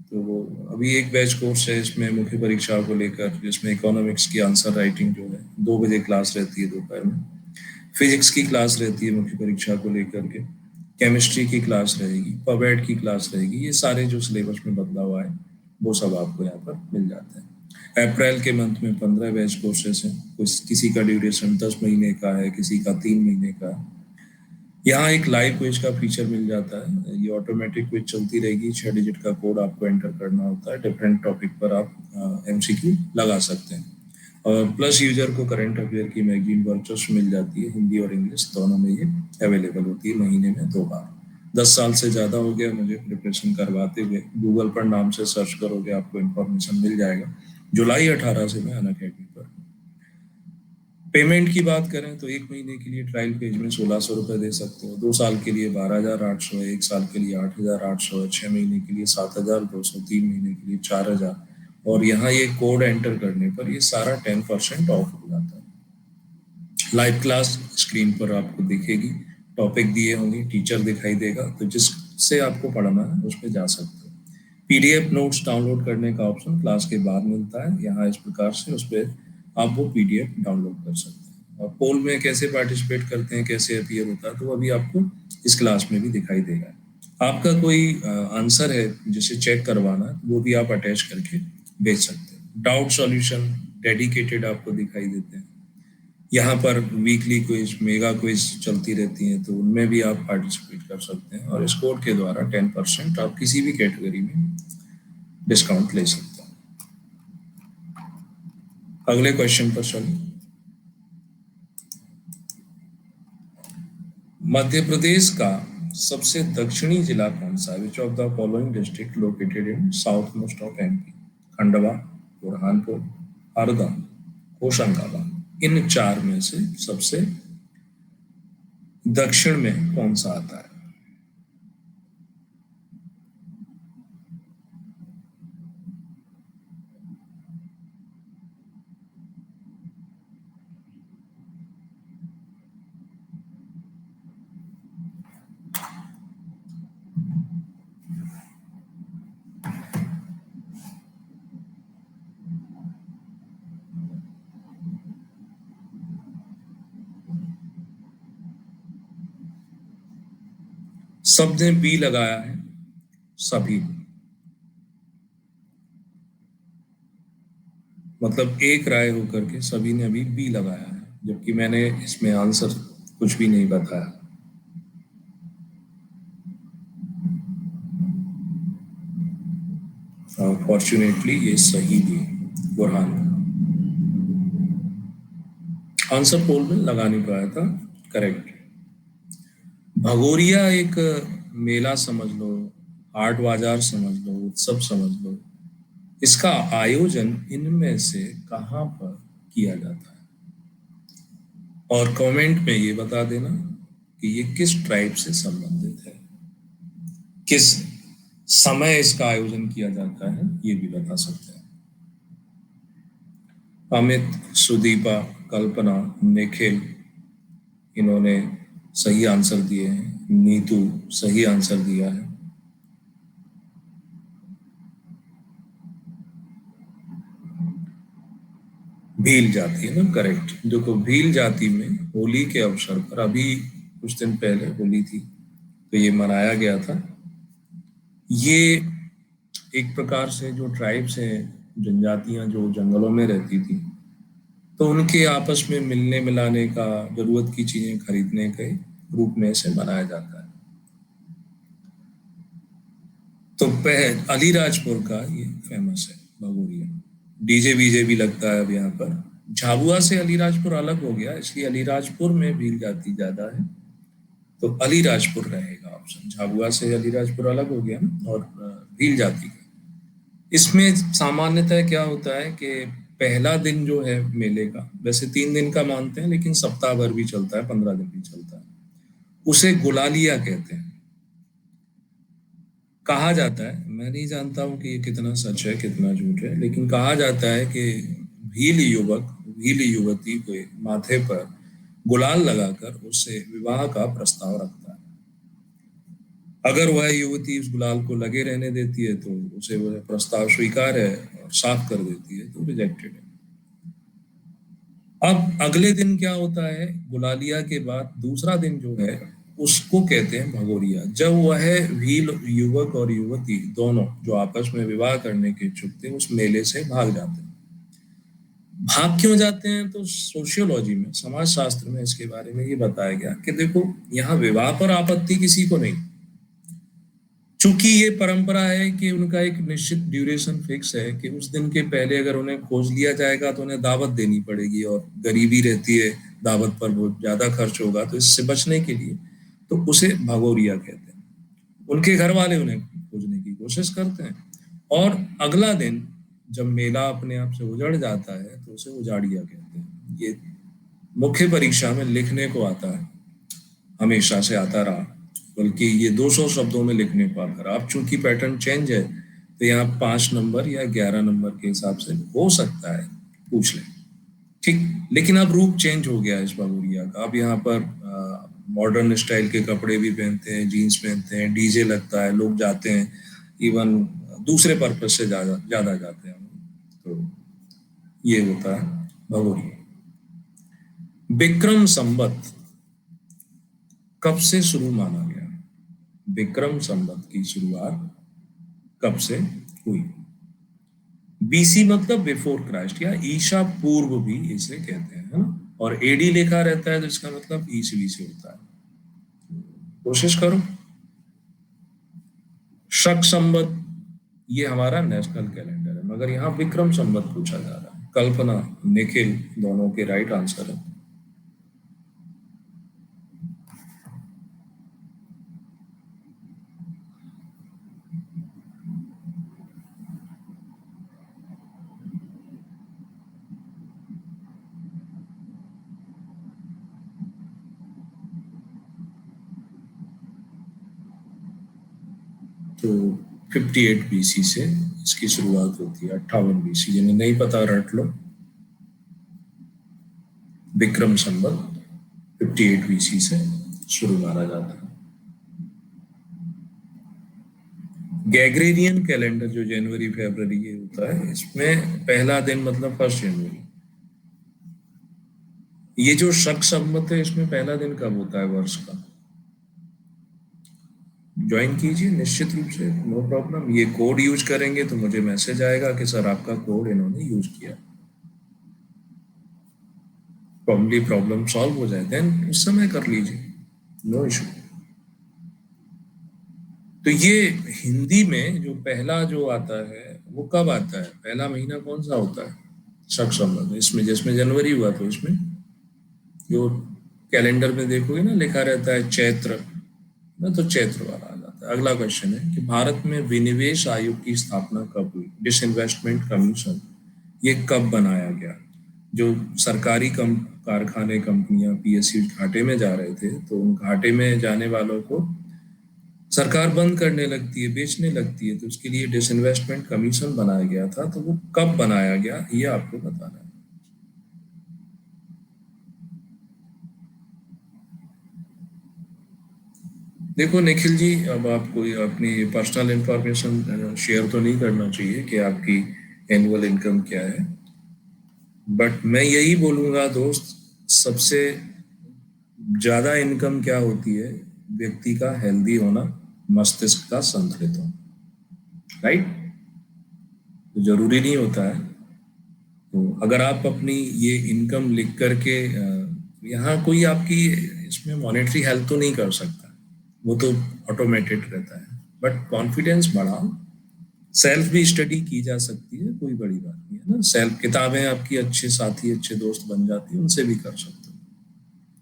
तो अभी एक बैच कोर्स है इसमें मुख्य परीक्षा को लेकर, जिसमें इकोनॉमिक्स की आंसर राइटिंग जो है 2 बजे क्लास रहती है दोपहर में। फिजिक्स की क्लास रहती है मुख्य परीक्षा को लेकर के, केमिस्ट्री की क्लास रहेगी, पवेड की क्लास रहेगी। ये सारे जो सिलेबस में बदला हुआ है वो सब आपको यहाँ पर मिल जाते हैं। अप्रैल के मंथ में 15 बैच कोर्सेस हैं, किसी का ड्यूरेशन 10 महीने का है, किसी का 3 महीने का है। यहाँ एक लाइव क्विज का फीचर मिल जाता है, ये ऑटोमेटिक क्विज चलती रहेगी, 6 डिजिट का कोड आपको एंटर करना होता है, डिफरेंट टॉपिक पर आप एमसीक्यू लगा सकते हैं। और प्लस यूजर को करंट अफेयर की मैगजीन वर्चस्व मिल जाती है, हिंदी और इंग्लिश दोनों में ये अवेलेबल होती है, महीने में 2 बार। 10 साल से ज़्यादा हो गया मुझे प्रिपरेशन करवाते हुए। गूगल पर नाम से सर्च करोगे आपको इन्फॉर्मेशन मिल जाएगा। जुलाई 18 से मैं अनअकैडमी पर। पेमेंट की बात करें तो 1 महीने के लिए ट्रायल पेज में 1600 रुपये दे सकते हो, 2 साल के लिए 12,800 है, 1 साल के लिए 8,800 है, 6 महीने के लिए 7,200, 3 महीने के लिए 4,000। और यहाँ ये कोड एंटर करने पर ये सारा 10% ऑफ हो जाता है। लाइव क्लास स्क्रीन पर आपको दिखेगी, टॉपिक दिए होंगे, टीचर दिखाई देगा, तो जिससे आपको पढ़ना है उस पर जा सकते हो। पीडीएफ नोट्स डाउनलोड करने का ऑप्शन क्लास के बाद मिलता है, यहाँ इस प्रकार से उस पर आप वो पीडीएफ डाउनलोड कर सकते हैं। और पोल में कैसे पार्टिसिपेट करते हैं, कैसे अपीयर होता है, तो अभी आपको इस क्लास में भी दिखाई देगा। आपका कोई आंसर है जिसे चेक करवाना है, वो भी आप अटैच करके भेज सकते हैं। डाउट सॉल्यूशन डेडिकेटेड आपको दिखाई देते हैं। यहाँ पर वीकली क्विज, मेगा क्विज चलती रहती हैं, तो उनमें भी आप पार्टिसिपेट कर सकते हैं और इस कोड के द्वारा 10% आप किसी भी कैटेगरी में डिस्काउंट ले सकते हैं। अगले क्वेश्चन पर चलिए। मध्य प्रदेश का सबसे दक्षिणी जिला कौन सा है? Which of the following district located in south most of MP? Khandwa, Burhanpur, Harda, Hoshangabad. इन 4 में से सबसे दक्षिण में कौन सा आता है? सबने बी लगाया है, सभी, मतलब एक राय होकर के सभी ने अभी बी लगाया है, जबकि मैंने इसमें आंसर कुछ भी नहीं बताया। फॉर्चुनेटली ये सही भी है। बुरहान आंसर पोल में लगा नहीं पाया था, करेक्ट। भगोरिया एक मेला समझ लो, हाट बाजार समझ लो, उत्सव समझ लो, इसका आयोजन इनमें से कहाँ पर किया जाता है? और कमेंट में ये बता देना कि ये किस ट्राइब से संबंधित है, किस समय इसका आयोजन किया जाता है, ये भी बता सकते हैं। अमित, सुदीपा, कल्पना, निखिल, इन्होंने सही आंसर दिए हैं। नीतू सही आंसर दिया है। भील जाति है ना, करेक्ट। देखो, भील जाति में होली के अवसर पर अभी कुछ दिन पहले होली थी, तो ये मनाया गया था। ये एक प्रकार से जो ट्राइब्स हैं, जनजातियां जो जंगलों में रहती थी, तो उनके आपस में मिलने मिलाने का, जरूरत की चीजें खरीदने के रूप में से मनाया जाता है। तो अलीराजपुर का ये फेमस है भगोरिया। डीजे बीजे भी लगता है अब यहाँ पर। झाबुआ से अलीराजपुर अलग हो गया, इसलिए अलीराजपुर में भील जाति ज्यादा है, तो अलीराजपुर रहेगा ऑप्शन। झाबुआ से अलीराजपुर अलग हो गया ना, और भील जाति का। इसमें सामान्यतः क्या होता है कि पहला दिन जो है मेले का, वैसे 3 दिन का मानते हैं, लेकिन सप्ताह भर भी चलता है, 15 दिन भी चलता है, उसे गुलालिया कहते हैं। कहा जाता है, मैं नहीं जानता हूं कि ये कितना सच है कितना झूठ है, लेकिन कहा जाता है कि भील युवक भील युवती के माथे पर गुलाल लगाकर उससे विवाह का प्रस्ताव रखता है। अगर वह युवती उस गुलाल को लगे रहने देती है तो उसे वह प्रस्ताव स्वीकार है, और साफ कर देती है तो रिजेक्टेड है। अब अगले दिन क्या होता है, गुलालिया के बाद दूसरा दिन जो है उसको कहते हैं भगोरिया। जब वह भील युवक और युवती दोनों जो आपस में विवाह करने के इच्छुक थे उस मेले से भाग जाते हैं। भाग क्यों जाते हैं? तो सोशियोलॉजी में, समाज शास्त्र में इसके बारे में ये बताया गया कि देखो, यहाँ विवाह पर आपत्ति किसी को नहीं, चूंकि ये परंपरा है कि उनका एक निश्चित ड्यूरेशन फिक्स है कि उस दिन के पहले अगर उन्हें खोज लिया जाएगा तो उन्हें दावत देनी पड़ेगी, और गरीबी रहती है, दावत पर वो ज्यादा खर्च होगा, तो इससे बचने के लिए तो उसे भगोरिया कहते हैं। उनके घर वाले उन्हें खोजने की कोशिश करते हैं, और अगला दिन जब मेला अपने आप से उजड़ जाता है तो उसे उजाड़िया कहते हैं। ये मुख्य परीक्षा में लिखने को आता है, हमेशा से आता रहा, बल्कि ये 200 शब्दों में लिखने को आता रहा। अब चूंकि पैटर्न चेंज है तो यहाँ 5 नंबर या 11 नंबर के हिसाब से हो सकता है पूछ लें, ठीक। लेकिन अब रूप चेंज हो गया है इस भगोरिया का। अब यहाँ पर मॉडर्न स्टाइल के कपड़े भी पहनते हैं, जीन्स पहनते हैं, डीजे लगता है, लोग जाते हैं, इवन दूसरे पर्पज से ज्यादा जाते हैं। तो ये होता है भगोरिया। विक्रम संवत कब से शुरू माना गया? विक्रम संवत की शुरुआत कब से हुई? बीसी मतलब बिफोर क्राइस्ट, या ईशा पूर्व भी इसे कहते हैं, है ना। और एडी लिखा रहता है तो इसका मतलब ईसवी से होता है। कोशिश करो। शक संवत ये हमारा नेशनल कैलेंडर है, मगर यहाँ विक्रम संवत पूछा जा रहा है। कल्पना, निखिल दोनों के राइट आंसर है। तो 58 बीसी से इसकी शुरुआत होती है। 58 बीसी, जिन्हें नहीं पता रट लो। विक्रम संवत 58 बीसी से शुरू माना जाता है। गैग्रेरियन कैलेंडर जो जनवरी फरवरी ये होता है, इसमें पहला दिन मतलब 1 जनवरी। ये जो शक संवत है इसमें पहला दिन कब होता है वर्ष का? ज्वाइन कीजिए निश्चित रूप से, नो प्रॉब्लम। ये कोड यूज करेंगे तो मुझे मैसेज आएगा कि सर आपका कोड इन्होंने यूज किया। प्रॉब्ली प्रॉब्लम सॉल्व हो जाए देन उस समय कर लीजिए, नो इशू। तो ये हिंदी में जो पहला जो आता है वो कब आता है? पहला महीना कौन सा होता है शक संवत में? इसमें जिसमें जनवरी हुआ तो इसमें जो कैलेंडर में देखोगे ना लिखा रहता है चैत्र, ना तो चैत्र वाला आ जाता है। अगला क्वेश्चन है कि भारत में विनिवेश आयोग की स्थापना कब हुई? डिसइन्वेस्टमेंट कमीशन ये कब बनाया गया? जो सरकारी कारखाने कंपनियां पीएसयू घाटे में जा रहे थे, तो उन घाटे में जाने वालों को सरकार बंद करने लगती है, बेचने लगती है, तो उसके लिए डिसइन्वेस्टमेंट कमीशन बनाया गया था। तो वो कब बनाया गया ये आपको बताना है। देखो निखिल जी, अब आपको अपनी पर्सनल इंफॉर्मेशन शेयर तो नहीं करना चाहिए कि आपकी एनुअल इनकम क्या है, बट मैं यही बोलूंगा दोस्त, सबसे ज्यादा इनकम क्या होती है? व्यक्ति का हेल्दी होना, मस्तिष्क का संतुलित होना, राइट। तो जरूरी नहीं होता है। तो अगर आप अपनी ये इनकम लिख करके यहाँ कोई आपकी इसमें मॉनेटरी हेल्प तो नहीं कर सकता, वो तो ऑटोमेटेड रहता है, बट कॉन्फिडेंस बढ़ाओ। सेल्फ भी स्टडी की जा सकती है, कोई बड़ी बात नहीं है ना। सेल्फ किताबें आपकी अच्छे साथी, अच्छे दोस्त बन जाती है, उनसे भी कर सकते हो।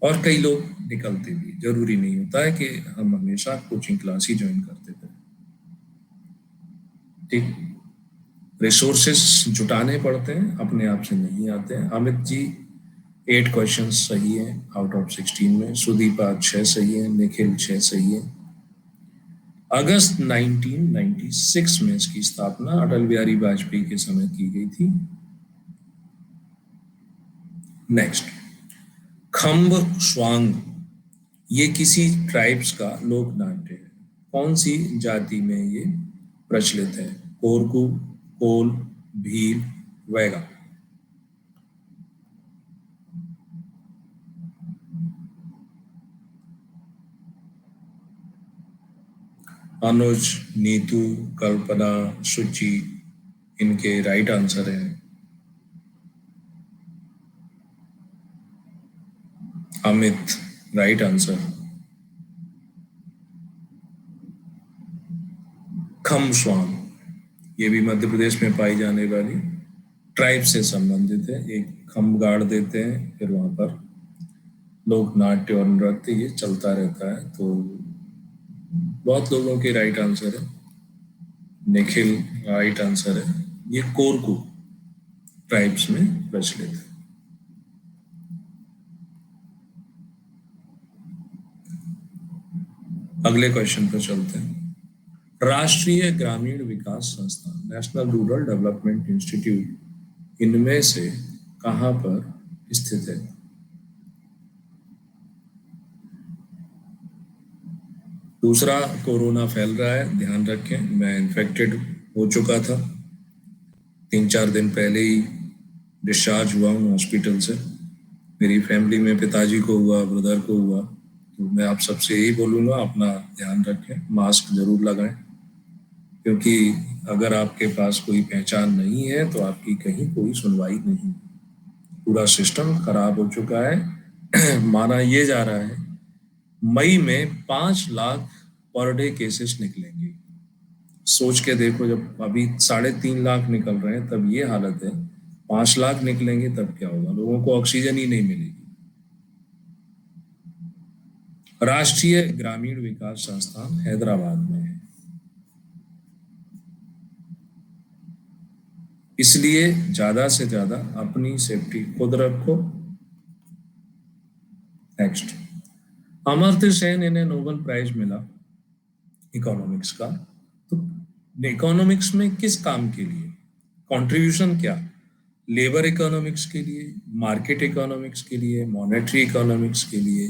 और कई लोग निकलते भी, जरूरी नहीं होता है कि हम हमेशा कोचिंग क्लास ही ज्वाइन करते थे, ठीक। रिसोर्सेस जुटाने पड़ते हैं, अपने आप से नहीं आते हैं। अमित जी 8 क्वेश्चन सही है आउट ऑफ 16 में। सुदीपा 6 सही है, निखिल 6 सही है। अगस्त 1996 में इसकी स्थापना अटल बिहारी वाजपेयी के समय की गई थी। नेक्स्ट, खम्ब स्वांग ये किसी ट्राइब्स का लोक नाट्य है। कौन सी जाति में ये प्रचलित है? कोरकू, कोल, भील, वैगा। अनुज, नीतू, कल्पना, सुचि इनके राइट आंसर है। Amit right answer. खम स्वाम, ये भी मध्य प्रदेश में पाई जाने वाली ट्राइब से संबंधित है। एक खम गाड़ देते हैं, फिर वहां पर लोक नाट्य और नृत्य ये चलता रहता है। तो बहुत लोगों के राइट आंसर है, निखिल राइट आंसर है। ये कोरकू ट्राइब्स में प्रचलित है। अगले क्वेश्चन पर चलते हैं। राष्ट्रीय ग्रामीण विकास संस्थान, नेशनल रूरल डेवलपमेंट इंस्टीट्यूट, इनमें से कहां पर स्थित है? दूसरा, कोरोना फैल रहा है, ध्यान रखें। मैं इन्फेक्टेड हो चुका था, 3-4 दिन पहले ही डिस्चार्ज हुआ हूँ हॉस्पिटल से। मेरी फैमिली में पिताजी को हुआ, ब्रदर को हुआ। तो मैं आप सबसे यही बोलूँगा, अपना ध्यान रखें, मास्क जरूर लगाएं, क्योंकि अगर आपके पास कोई पहचान नहीं है तो आपकी कहीं कोई सुनवाई नहीं। पूरा सिस्टम खराब हो चुका है। माना ये जा रहा है मई में 5 लाख पर डे केसेस निकलेंगे। सोच के देखो, जब अभी 3.5 लाख निकल रहे हैं तब ये हालत है, 5 लाख निकलेंगे तब क्या होगा? लोगों को ऑक्सीजन ही नहीं मिलेगी। राष्ट्रीय ग्रामीण विकास संस्थान हैदराबाद में है, इसलिए ज्यादा से ज्यादा अपनी सेफ्टी खुद रखो। नेक्स्ट, अमर्त्य सेन इन्हें नोबेल प्राइज मिला इकोनॉमिक्स का, तो इकोनॉमिक्स में किस काम के लिए? कंट्रीब्यूशन क्या? लेबर इकोनॉमिक्स के लिए, मार्केट इकोनॉमिक्स के लिए, मॉनेटरी इकोनॉमिक्स के लिए,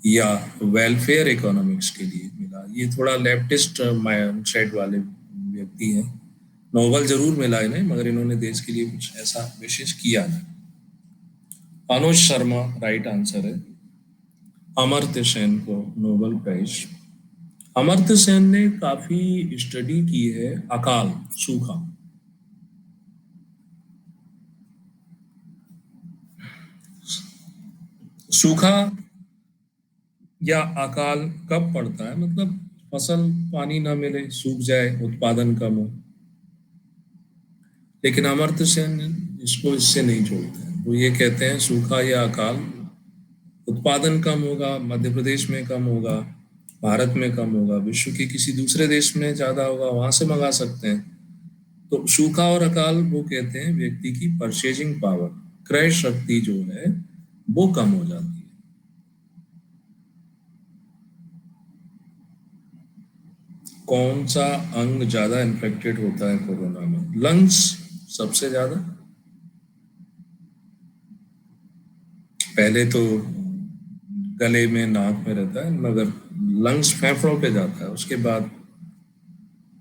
या वेलफेयर इकोनॉमिक्स के लिए मिला? ये थोड़ा लेफ्टिस्ट माइंडसेट वाले व्यक्ति हैं। नोबेल जरूर मिला इन्हें, मगर इन्होंने देश के लिए कुछ ऐसा विशेष किया नहीं। अनुज शर्मा राइट आंसर है। अमर्त्य सेन को नोबेल प्राइज। अमर्त्य सेन ने काफी स्टडी की है अकाल, सूखा। सूखा या अकाल कब पड़ता है? मतलब फसल पानी ना मिले, सूख जाए, उत्पादन कम हो। लेकिन अमर्त्य सेन इसको इससे नहीं जोड़ते हैं। वो ये कहते हैं सूखा या अकाल, उत्पादन कम होगा, मध्य प्रदेश में कम होगा, भारत में कम होगा, विश्व के किसी दूसरे देश में ज्यादा होगा, वहां से मंगा सकते हैं। तो सूखा और अकाल वो कहते हैं व्यक्ति की परचेजिंग पावर, क्रय शक्ति जो है वो कम हो जाती है। कौन सा अंग ज्यादा इन्फेक्टेड होता है कोरोना में? लंग्स सबसे ज्यादा। पहले तो गले में, नाक में रहता है, मगर लंग्स फेफड़ों पे जाता है। उसके बाद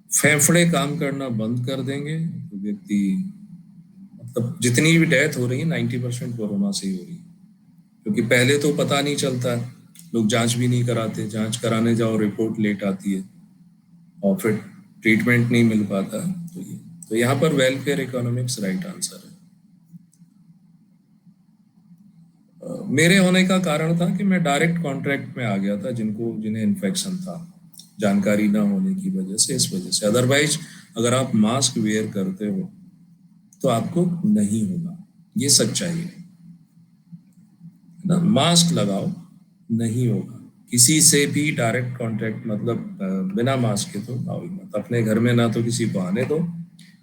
फेफड़े काम करना बंद कर देंगे तो व्यक्ति, मतलब जितनी भी डेथ हो रही है 90% कोरोना से ही हो रही है। क्योंकि पहले तो पता नहीं चलता है, लोग जांच भी नहीं कराते, जांच कराने जाओ रिपोर्ट लेट आती है और फिर ट्रीटमेंट नहीं मिल पाता। तो यहाँ पर वेलफेयर इकोनॉमिक्स राइट आंसर है। मेरे होने का कारण था कि मैं डायरेक्ट कॉन्ट्रैक्ट में आ गया था जिन्हें इन्फेक्शन था, जानकारी ना होने की वजह से, इस वजह से। अदरवाइज अगर आप मास्क वेयर करते हो तो आपको नहीं होगा, ये सच्चाई है ना। मास्क लगाओ, नहीं होगा। किसी से भी डायरेक्ट कांटेक्ट, मतलब बिना मास्क के तो आओ ही मत। अपने घर में ना तो किसी को आने दो,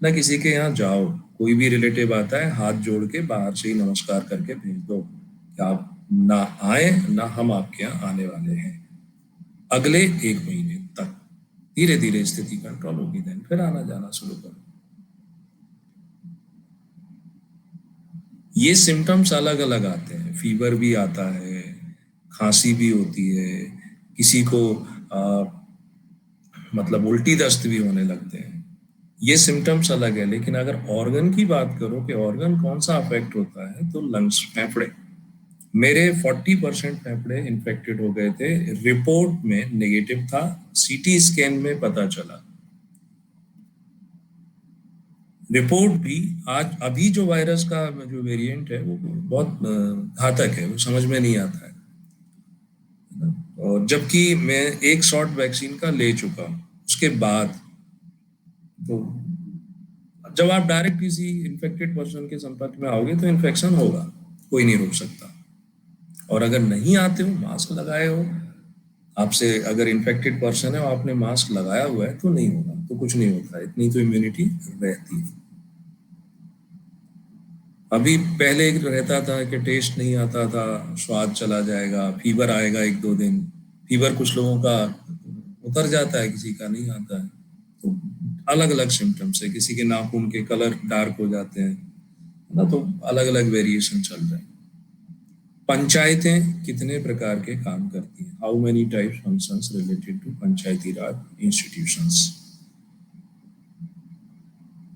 ना किसी के यहाँ जाओ। कोई भी रिलेटिव आता है, हाथ जोड़ के बाहर से ही नमस्कार करके भेज दो कि आप ना आए, ना हम आपके यहाँ आने वाले हैं। अगले 1 महीने तक धीरे धीरे स्थिति कंट्रोल होगी, देन फिर आना जाना शुरू करो। ये सिम्टम्स अलग अलग आते हैं, फीवर भी आता है, खांसी भी होती है, किसी को मतलब उल्टी दस्त भी होने लगते हैं। ये सिम्टम्स अलग है। लेकिन अगर ऑर्गन की बात करो कि ऑर्गन कौन सा अफेक्ट होता है, तो लंग्स, फेफड़े। मेरे 40% फेफड़े इन्फेक्टेड हो गए थे, रिपोर्ट में नेगेटिव था, सीटी स्कैन में पता चला। रिपोर्ट भी आज, अभी जो वायरस का जो वेरिएंट है वो बहुत घातक है, वो समझ में नहीं आता है। और जबकि मैं 1 शॉट वैक्सीन का ले चुका हूं, उसके बाद तो जब आप डायरेक्ट किसी इन्फेक्टेड पर्सन के संपर्क में आओगे तो इन्फेक्शन होगा, कोई नहीं रोक सकता। और अगर नहीं आते हो, मास्क लगाए हो, आपसे अगर इन्फेक्टेड पर्सन है और आपने मास्क लगाया हुआ है, तो नहीं होगा, तो कुछ नहीं होता है, इतनी तो इम्यूनिटी रहती है। अभी पहले एक रहता था कि टेस्ट नहीं आता था, स्वाद चला जाएगा, फीवर आएगा 1-2 दिन। फीवर कुछ लोगों का उतर जाता है, किसी का नहीं आता है। तो अलग अलग सिम्टम्स है, किसी के नाखून के कलर डार्क हो जाते हैं, है ना, तो अलग अलग वेरिएशन चल रहे हैं। पंचायतें कितने प्रकार के काम करती हैं? How many types functions related to Panchayati Raj institutions?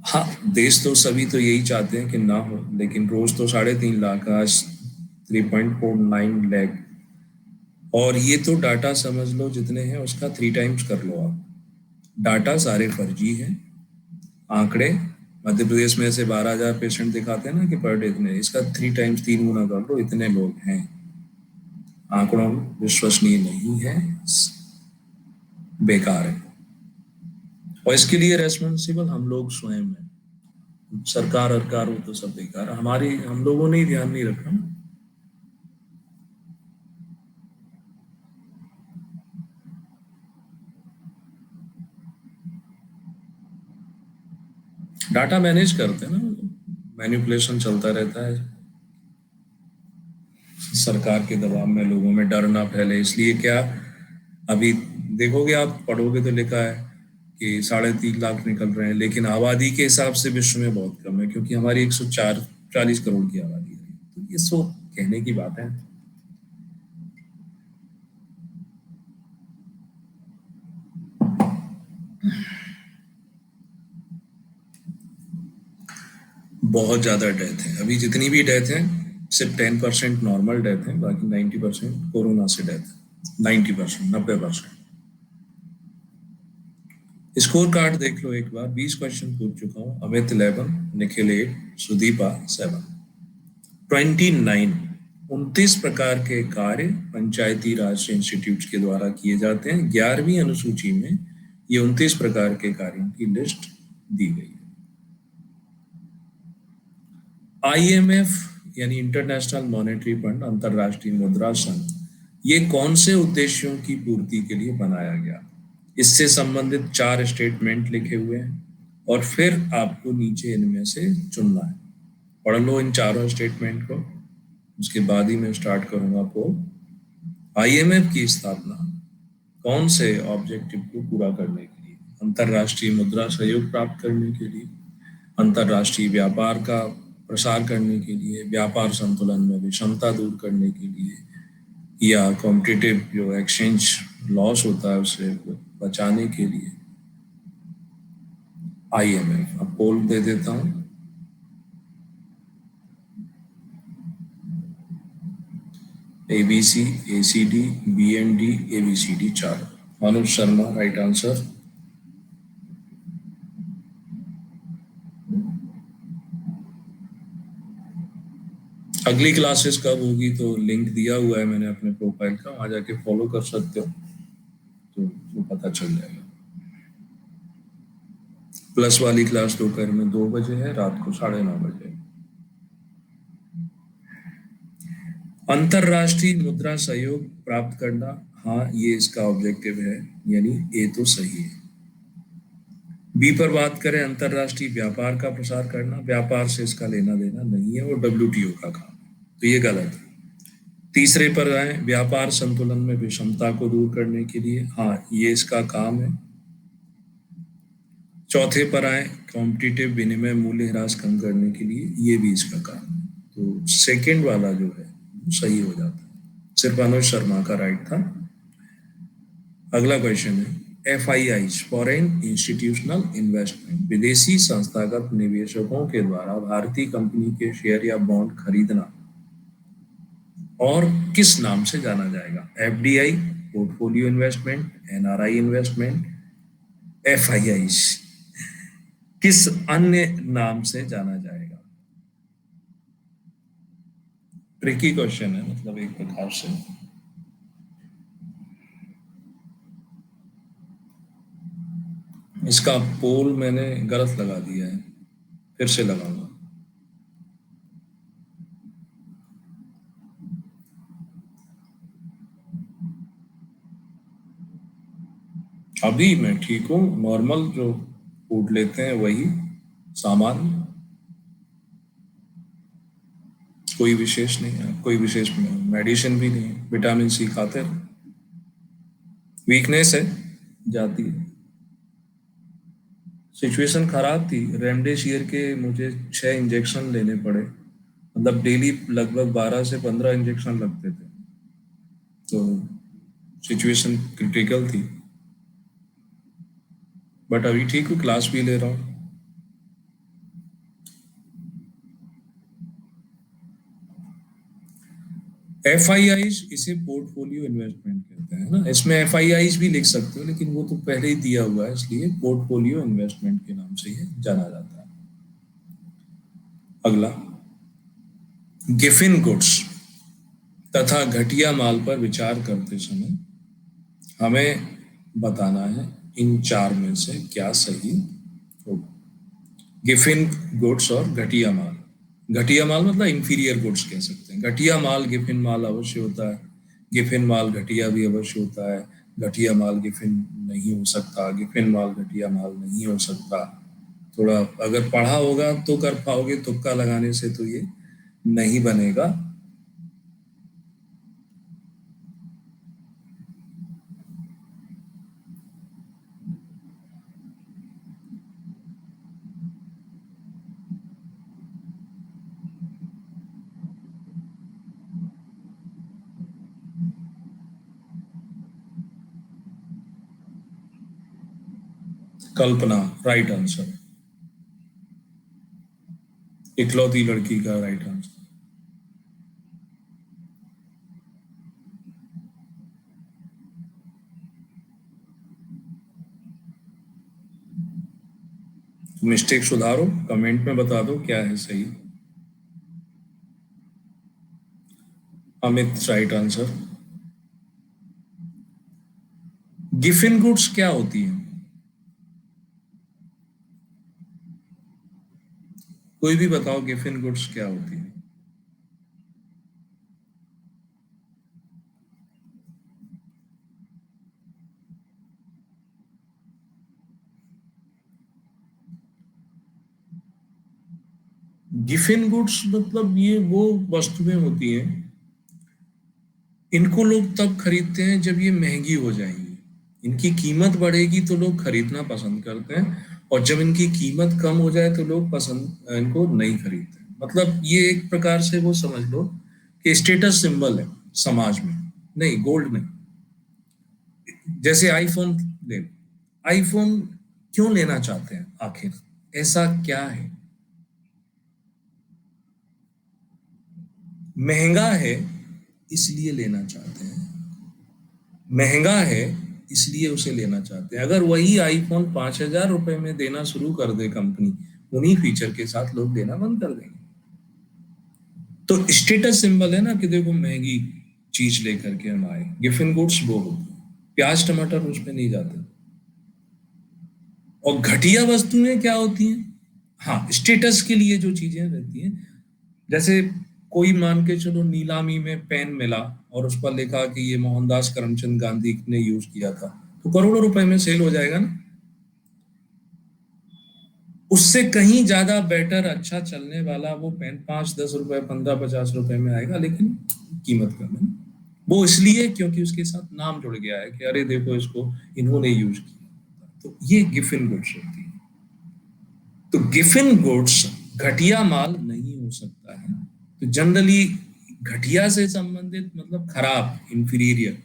हाँ, देश तो सभी तो यही चाहते हैं कि ना हो, लेकिन रोज तो 3.5 लाख, आज 3.49 लाख। और ये तो डाटा समझ लो जितने हैं उसका 3 टाइम्स कर लो आप। डाटा सारे फर्जी हैं, आंकड़े मध्य प्रदेश में ऐसे 12,000 पेशेंट दिखाते हैं ना कि पर डे इतने, इसका 3 टाइम्स 3 गुना कर लो, इतने लोग हैं। आंकड़ों विश्वसनीय नहीं है, बेकार है। और इसके लिए रेस्पॉन्सिबल हम लोग स्वयं हैं। सरकार अरकार हो तो सब बेकार, हमारी हम लोगों ने ही ध्यान नहीं रखा। डाटा मैनेज करते हैं ना, मैनिपुलेशन चलता रहता है। सरकार के दबाव में लोगों में डर ना फैले, इसलिए क्या, अभी देखोगे आप पढ़ोगे तो लिखा है कि 3.5 लाख निकल रहे हैं, लेकिन आबादी के हिसाब से विश्व में बहुत कम है, क्योंकि हमारी 140 करोड़ की आबादी है। तो ये सो कहने की बात है। बहुत ज्यादा डेथ है, अभी जितनी भी डेथ है सिर्फ 10% नॉर्मल डेथ है, बाकी 90% कोरोना से डेथ है। 90%, 90%। स्कोर कार्ड देख लो एक बार, 20 क्वेश्चन पूछ चुका हूँ। अमित 11, निखिल 8, सुदीपा 7। 29 प्रकार के कार्य पंचायती राज इंस्टीट्यूट के द्वारा किए जाते हैं। 11वीं अनुसूची में ये 29 प्रकार के कार्यों की लिस्ट दी गई है। IMF यानी इंटरनेशनल मॉनेटरी फंड, अंतरराष्ट्रीय मुद्रा संघ, ये कौन से उद्देश्यों की पूर्ति के लिए बनाया गया? इससे संबंधित 4 स्टेटमेंट लिखे हुए हैं और फिर आपको नीचे इनमें से चुनना है। पढ़ लो इन चारों स्टेटमेंट को, उसके बाद ही मैं स्टार्ट करूंगा पोल। IMF की स्थापना कौन से ऑब्जेक्टिव को पूरा करने के लिए? अंतरराष्ट्रीय मुद्रा सहयोग प्राप्त करने के लिए, अंतरराष्ट्रीय व्यापार का प्रसार करने के लिए, व्यापार संतुलन में विषमता दूर करने के लिए, या कॉम्पिटिटिव जो एक्सचेंज लॉस होता है उसे बचाने के लिए। IMF, अब पोल दे देता हूं। ABC, ACD, BND, ABCD 4। Manoj Sharma right answer. अगली क्लासेस कब होगी तो लिंक दिया हुआ है मैंने अपने प्रोफाइल का, वहां जाके फॉलो कर सकते हो, तो पता चल जाएगा। प्लस वाली क्लास दोपहर में 2 बजे है, रात को 9:30 बजे। अंतरराष्ट्रीय मुद्रा सहयोग प्राप्त करना, हाँ ये इसका ऑब्जेक्टिव है, यानी ए तो सही है। बी पर बात करें, अंतरराष्ट्रीय व्यापार का प्रसार करना, व्यापार से इसका लेना देना नहीं है, वो WTO का काम है, तो ये गलत है। तीसरे पर आए, व्यापार संतुलन में विषमता को दूर करने के लिए, हाँ ये इसका काम है। चौथे पर आए, कॉम्पिटिटिव विनिमय मूल्य ह्रास कम करने के लिए, ये भी इसका काम है। तो सेकंड वाला जो है वो सही हो जाता है, सिर्फ अनुज शर्मा का राइट था। अगला क्वेश्चन है, FII फॉरेन इंस्टीट्यूशनल इन्वेस्टमेंट, विदेशी संस्थागत निवेशकों के द्वारा भारतीय कंपनी के शेयर या बॉन्ड खरीदना और किस नाम से जाना जाएगा? FDI, portfolio investment, NRI investment, FII किस अन्य नाम से जाना जाएगा? ट्रिकी क्वेश्चन है, मतलब एक प्रकार से। इसका पोल मैंने गलत लगा दिया है, फिर से लगाऊंगा। अभी मैं ठीक हूँ, नॉर्मल जो फूड लेते हैं वही सामान्य, कोई विशेष नहीं है, कोई विशेष मेडिसिन भी नहीं है, विटामिन सी खाते हैं। वीकनेस है, जाती है। सिचुएशन खराब थी, रेमडेसिविर के मुझे 6 इंजेक्शन लेने पड़े, मतलब डेली लगभग 12 से 15 इंजेक्शन लगते थे, तो सिचुएशन क्रिटिकल थी। बट अभी ठीक हूँ, क्लास भी ले रहा हूँ। FIIs इसे पोर्टफोलियो इन्वेस्टमेंट कहते हैं ना, इसमें FIIs भी लिख सकते हो, लेकिन वो तो पहले ही दिया हुआ है, इसलिए पोर्टफोलियो इन्वेस्टमेंट के नाम से ये जाना जाता है। अगला, गिफिन गुड्स तथा घटिया माल पर विचार करते समय हमें बताना है इन चार में से क्या सही होगा। गिफिन गुड्स और घटिया माल। घटिया माल मतलब इंफीरियर गुड्स कह सकते हैं। घटिया माल गिफिन माल अवश्य होता है, गिफिन माल घटिया भी अवश्य होता है, घटिया माल गिफिन नहीं हो सकता, गिफिन माल घटिया माल नहीं हो सकता। थोड़ा अगर पढ़ा होगा तो कर पाओगे, तुक्का लगाने से तो ये नहीं बनेगा। कल्पना राइट आंसर, इकलौती लड़की का राइट आंसर। मिस्टेक सुधारो, कमेंट में बता दो क्या है सही। Amit right answer. Giffen goods क्या होती है? कोई भी बताओ, गिफिन गुड्स क्या होती है? गिफिन गुड्स मतलब ये वो वस्तुएं होती हैं, इनको लोग तब खरीदते हैं जब ये महंगी हो जाएंगी, इनकी कीमत बढ़ेगी तो लोग खरीदना पसंद करते हैं, और जब इनकी कीमत कम हो जाए तो लोग पसंद इनको नहीं खरीदते। मतलब ये एक प्रकार से वो समझ लो कि स्टेटस सिंबल है समाज में। नहीं, गोल्ड नहीं। जैसे आईफोन ले, आईफोन क्यों लेना चाहते हैं आखिर, ऐसा क्या है? महंगा है इसलिए लेना चाहते हैं, महंगा है इसलिए उसे लेना चाहते हैं। अगर वही आईफोन 5,000 रुपए में देना शुरू कर दे कंपनी, उन्हीं फीचर के साथ, लोग लेना बंद कर देंगे। तो स्टेटस सिंबल है ना कि देखो महंगी चीज लेकर के हम आए। गिफिन गुड्स वो होती है, प्याज टमाटर उसमें नहीं जाते। और घटिया वस्तुएं क्या होती हैं? हाँ, स्टेटस के लिए जो चीजें रहती हैं, जैसे कोई मान के चलो नीलामी में पेन मिला और उस पर लिखा कि ये मोहनदास करमचंद गांधी ने यूज किया था, तो करोड़ों रुपए में सेल हो जाएगा ना। उससे कहीं ज्यादा बेटर, अच्छा चलने वाला वो पेन 5-10 रुपए, 15-50 रुपए में आएगा, लेकिन कीमत कम है। वो इसलिए क्योंकि उसके साथ नाम जुड़ गया है कि अरे देखो इसको इन्होंने यूज किया। तो ये गिफिन गुड्स होती है। तो गिफिन गुड्स घटिया माल नहीं हो सकता है। तो जनरली घटिया से संबंधित मतलब खराब, इंफीरियर।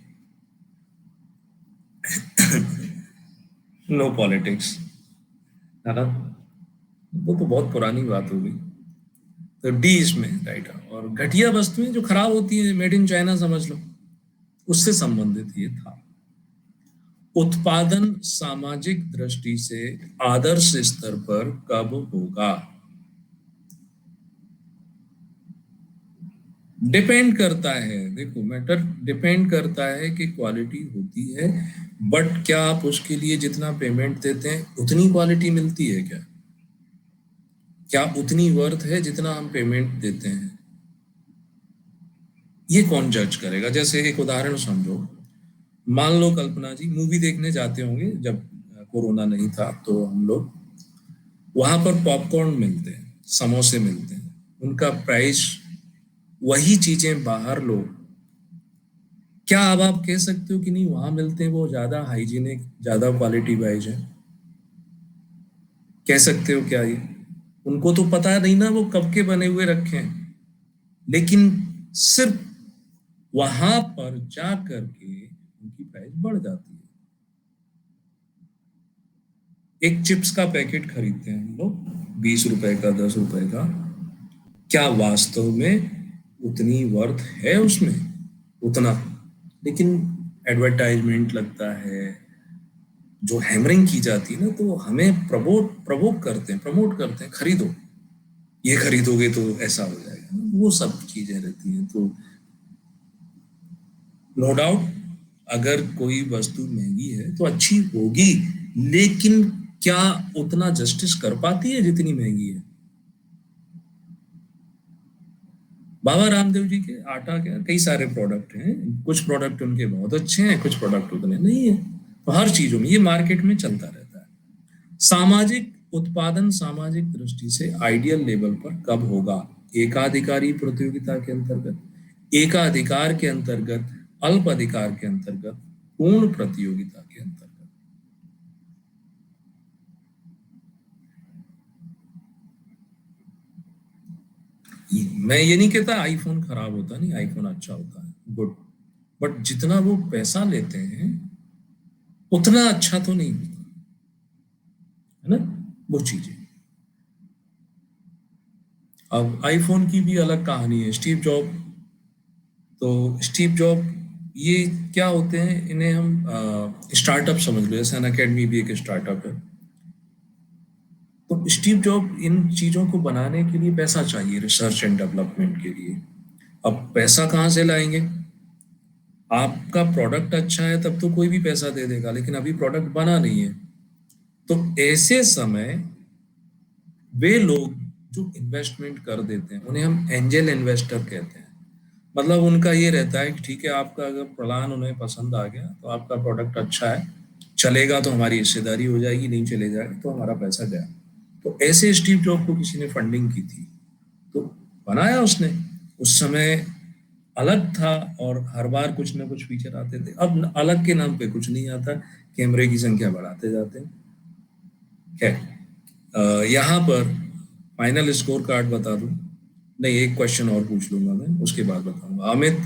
नो पॉलिटिक्स, है ना? वो तो बहुत पुरानी बात हो गई। तो डी इसमें राइट है। और घटिया वस्तुएं जो खराब होती हैं, मेड इन चाइना समझ लो, उससे संबंधित ये था। उत्पादन सामाजिक दृष्टि से आदर्श स्तर पर कब होगा? डिपेंड करता है, देखो मैटर डिपेंड करता है कि क्वालिटी होती है, बट क्या आप उसके लिए जितना पेमेंट देते हैं उतनी क्वालिटी मिलती है क्या? क्या उतनी वर्थ है जितना हम पेमेंट देते हैं? ये कौन जज करेगा? जैसे एक उदाहरण समझो, मान लो कल्पना जी मूवी देखने जाते होंगे, जब कोरोना नहीं था तो हम लोग वहां पर पॉपकॉर्न मिलते हैं, समोसे मिलते हैं, उनका प्राइस, वही चीजें बाहर लो, क्या अब आप कह सकते हो कि नहीं वहां मिलते हैं वो ज्यादा हाइजीनिक, ज्यादा क्वालिटी वाइज है? कह सकते हो क्या ये? उनको तो पता नहीं ना वो कब के बने हुए रखे हैं, लेकिन सिर्फ वहां पर जा करके उनकी प्राइस बढ़ जाती है। एक चिप्स का पैकेट खरीदते हैं हम लोग 20 रुपए का, 10 रुपए का, क्या वास्तव में उतनी वर्थ है उसमें उतना? लेकिन एडवर्टाइजमेंट लगता है, जो हैमरिंग की जाती है ना, तो हमें प्रवोक करते हैं, प्रमोट करते हैं, खरीदो, ये खरीदोगे तो ऐसा हो जाएगा, वो सब चीजें रहती हैं। तो नो डाउट, अगर कोई वस्तु महंगी है तो अच्छी होगी, लेकिन क्या उतना जस्टिस कर पाती है जितनी महंगी है? बाबा रामदेव जी के आटा के कई सारे प्रोडक्ट हैं, कुछ प्रोडक्ट उनके बहुत अच्छे हैं, कुछ प्रोडक्ट उतने नहीं है। तो हर चीजों में ये मार्केट में चलता रहता है। सामाजिक उत्पादन सामाजिक दृष्टि से आइडियल लेवल पर कब होगा? एकाधिकारी प्रतियोगिता के अंतर्गत, एकाधिकार के अंतर्गत, अल्प अधिकार के अंतर्गत, पूर्ण प्रतियोगिता के अंतर्गत। मैं ये नहीं कहता आईफोन खराब होता नहीं, आईफोन अच्छा होता है, गुड, बट जितना वो पैसा लेते हैं उतना अच्छा तो नहीं होता, है ना, वो चीजें। अब आईफोन की भी अलग कहानी है, स्टीव जॉब, तो स्टीव जॉब ये क्या होते हैं, इन्हें हम स्टार्टअप समझ लो, जैसे अन अकेडमी भी एक स्टार्टअप है। तो स्टीव जॉब इन चीजों को बनाने के लिए पैसा चाहिए, रिसर्च एंड डेवलपमेंट के लिए। अब पैसा कहाँ से लाएंगे? आपका प्रोडक्ट अच्छा है तब तो कोई भी पैसा दे देगा, लेकिन अभी प्रोडक्ट बना नहीं है। तो ऐसे समय वे लोग जो इन्वेस्टमेंट कर देते हैं उन्हें हम एंजल इन्वेस्टर कहते हैं। मतलब उनका ये रहता है कि ठीक है, आपका अगर प्लान उन्हें पसंद आ गया तो आपका प्रोडक्ट अच्छा है, चलेगा तो हमारी हिस्सेदारी हो जाएगी, नहीं चले जाएगा तो हमारा पैसा गया। तो ऐसे स्टीव जॉब को किसी ने फंडिंग की थी, तो बनाया उसने। उस समय अलग था, और हर बार कुछ ना कुछ फीचर आते थे। अब अलग के नाम पे कुछ नहीं आता, कैमरे की संख्या बढ़ाते जाते हैं। है यहाँ पर फाइनल स्कोर कार्ड बता दूं? नहीं, एक क्वेश्चन और पूछ लूंगा मैं, उसके बाद बताऊंगा। अमित